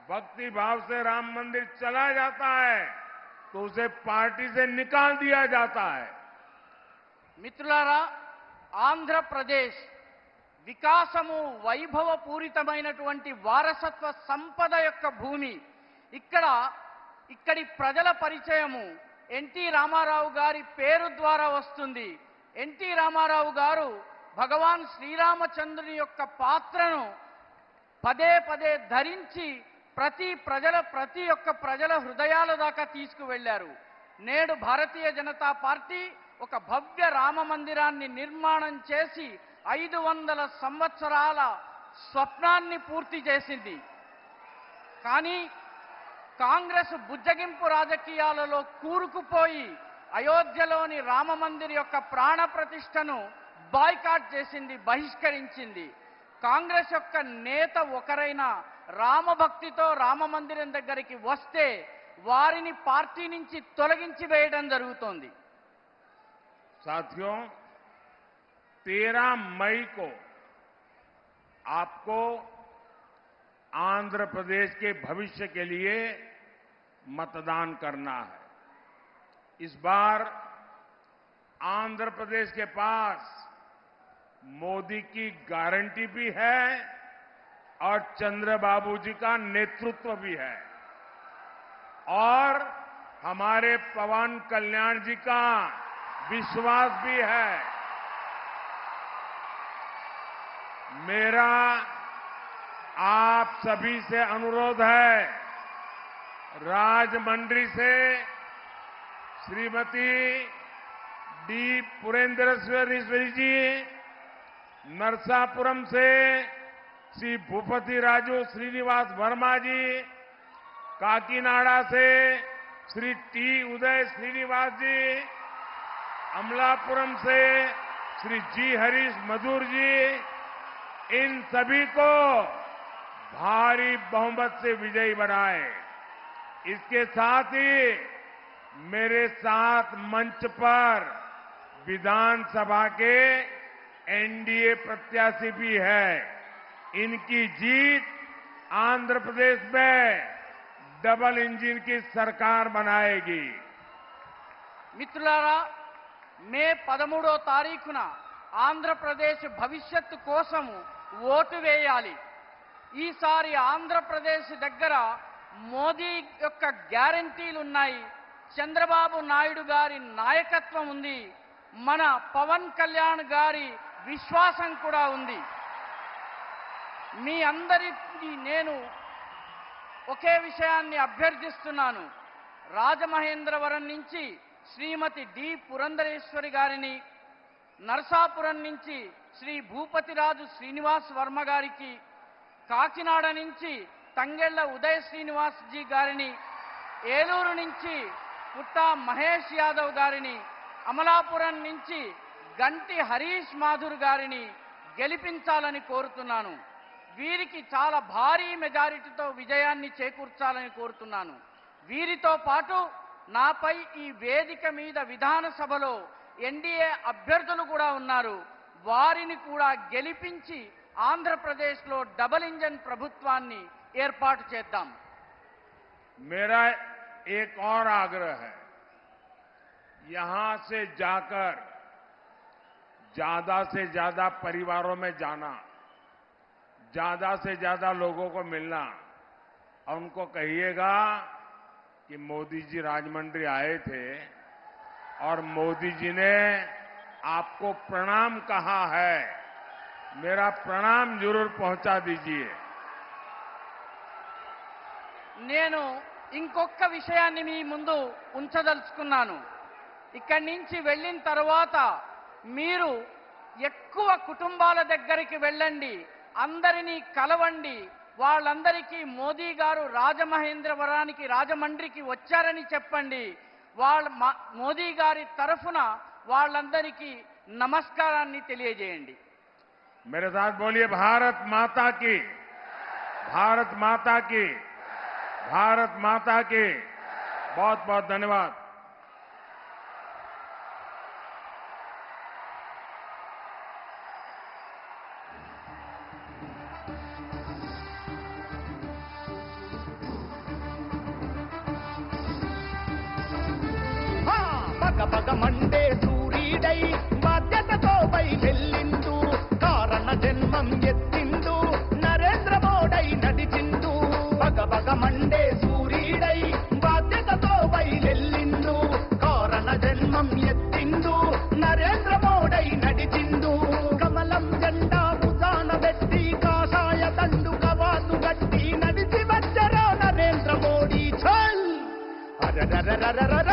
भक्ति भाव से राम मंदिर चला जाता है तो उसे पार्टी से निकाल दिया जाता है। మిత్రులారా, ఆంధ్రప్రదేశ్ వికాసము వైభవపూరితమైనటువంటి వారసత్వ సంపద యొక్క భూమి. ఇక్కడి ప్రజల పరిచయము ఎన్టీ రామారావు గారి పేరు ద్వారా వస్తుంది. ఎన్టీ రామారావు గారు భగవాన్ శ్రీరామచంద్రుని యొక్క పాత్రను పదే పదే ధరించి ప్రతి ఒక్క ప్రజల హృదయాల దాకా తీసుకువెళ్లారు. నేడు భారతీయ జనతా పార్టీ ఒక భవ్య రామ మందిరాన్ని నిర్మాణం చేసి 500 సంవత్సరాల స్వప్నాన్ని పూర్తి చేసింది. కానీ కాంగ్రెస్ బుజ్జగింపు రాజకీయాలలో కూరుకుపోయి అయోధ్యలోని రామ మందిర్ యొక్క ప్రాణ ప్రతిష్టను బాయ్కాట్ చేసింది, బహిష్కరించింది. కాంగ్రెస్ యొక్క నేత ఒకరైనా రామభక్తితో రామ మందిరం దగ్గరికి వస్తే వారిని పార్టీ నుంచి తొలగించి వేయడం జరుగుతోంది. साथियों, 13 मई को आपको आंध्र प्रदेश के भविष्य के लिए मतदान करना है। इस बार आंध्र प्रदेश के पास मोदी की गारंटी भी है और चंद्रबाबू जी का नेतृत्व भी है और हमारे पवन कल्याण जी का विश्वास भी है। मेरा आप सभी से अनुरोध है, राजमंड्री से श्रीमती डी पुरेंद्रेश्वरी जी, नरसापुरम से श्री भूपति राजू श्रीनिवास वर्मा जी, काकीनाडा से श्री टी उदय श्रीनिवास जी, अमलापुरम से श्री जी हरीश मधुर जी, इन सभी को भारी बहुमत से विजयी बनाए। इसके साथ ही मेरे साथ मंच पर विधानसभा के एनडीए प्रत्याशी भी है। इनकी जीत आंध्र प्रदेश में डबल इंजन की सरकार बनाएगी। మిత్రులారా, మే 13వ తారీఖున ఆంధ్రప్రదేశ్ భవిష్యత్తు కోసము ఓటు వేయాలి. ఈసారి ఆంధ్రప్రదేశ్ దగ్గర మోదీ యొక్క గ్యారంటీలు ఉన్నాయి, చంద్రబాబు నాయుడు గారి నాయకత్వం ఉంది, మన పవన్ కళ్యాణ్ గారి విశ్వాసం కూడా ఉంది. మీ అందరికీ నేను ఒకే విషయాన్ని అభ్యర్థిస్తున్నాను. రాజమహేంద్రవరం నుంచి శ్రీమతి డి పురంధరేశ్వరి గారిని, నరసాపురం నుంచి శ్రీ భూపతిరాజు శ్రీనివాస్ వర్మ గారికి, కాకినాడ నుంచి తంగెళ్ల ఉదయ శ్రీనివాస్ జీ గారిని, ఏలూరు నుంచి పుట్టా మహేష్ యాదవ్ గారిని, అమలాపురం నుంచి గంటి హరీష్ మాధుర్ గారిని గెలిపించాలని కోరుతున్నాను. వీరికి చాలా భారీ మెజారిటీతో విజయాన్ని చేకూర్చాలని కోరుతున్నాను. వీరితో పాటు నాపై ఈ వేదిక మీద విధానసభలో ఎన్డీఏ అభ్యర్థులు కూడా ఉన్నారు. వారిని కూడా గెలిపించి ఆంధ్రప్రదేశ్లో డబుల్ ఇంజన్ ప్రభుత్వాన్ని ఏర్పాటు చేద్దాం. मेरा एक और आग्रह है, यहां से जाकर ज्यादा से ज्यादा परिवारों में जाना, ज्यादा से ज्यादा लोगों को मिलना और उनको कहिएगा कि मोदी जी राजमंड्री आए थे और मोदी जी ने आपको प्रणाम कहा है, मेरा प्रणाम जरूर पहुंचा दीजिए. నేను ఇంకొక విషయాన్ని మీ ముందు ఉంచదలుచుకున్నాను. ఇక్కడి నుంచి వెళ్ళిన తర్వాత మీరు ఎక్కువ కుటుంబాల దగ్గరికి వెళ్ళండి, అందరినీ కలవండి, వాళ్ళందరికీ మోదీ గారు రాజమహేంద్రవరానికి రాజమండ్రికి వచ్చారని చెప్పండి. మోదీ గారి తరఫున వాళ్ళందరికీ నమస్కారాన్ని తెలియజేయండి. मेरे साथ बोलिए, भारत माता की, भारत माता की, भारत माता की. बहुत बहुत धन्यवाद. పగ పగ మండే సూర్యుడై బాధ్యతతో బయలుదేరిండు, కారణ జన్మం ఎత్తిండు, నరేంద్ర మోడీ నడిచిండు. పగ పగ మండే సూర్యుడై బాధ్యతతో బయలుదేరిండు, కారణ జన్మం ఎత్తిండు, నరేంద్ర మోడీ నడిచిండు. కమలం జెండా భుజాన పెట్టి కాషాయ దండు కవాతు గట్టి నడిచి వచ్చరా నరేంద్ర మోడీ. చల్ అరరరరరర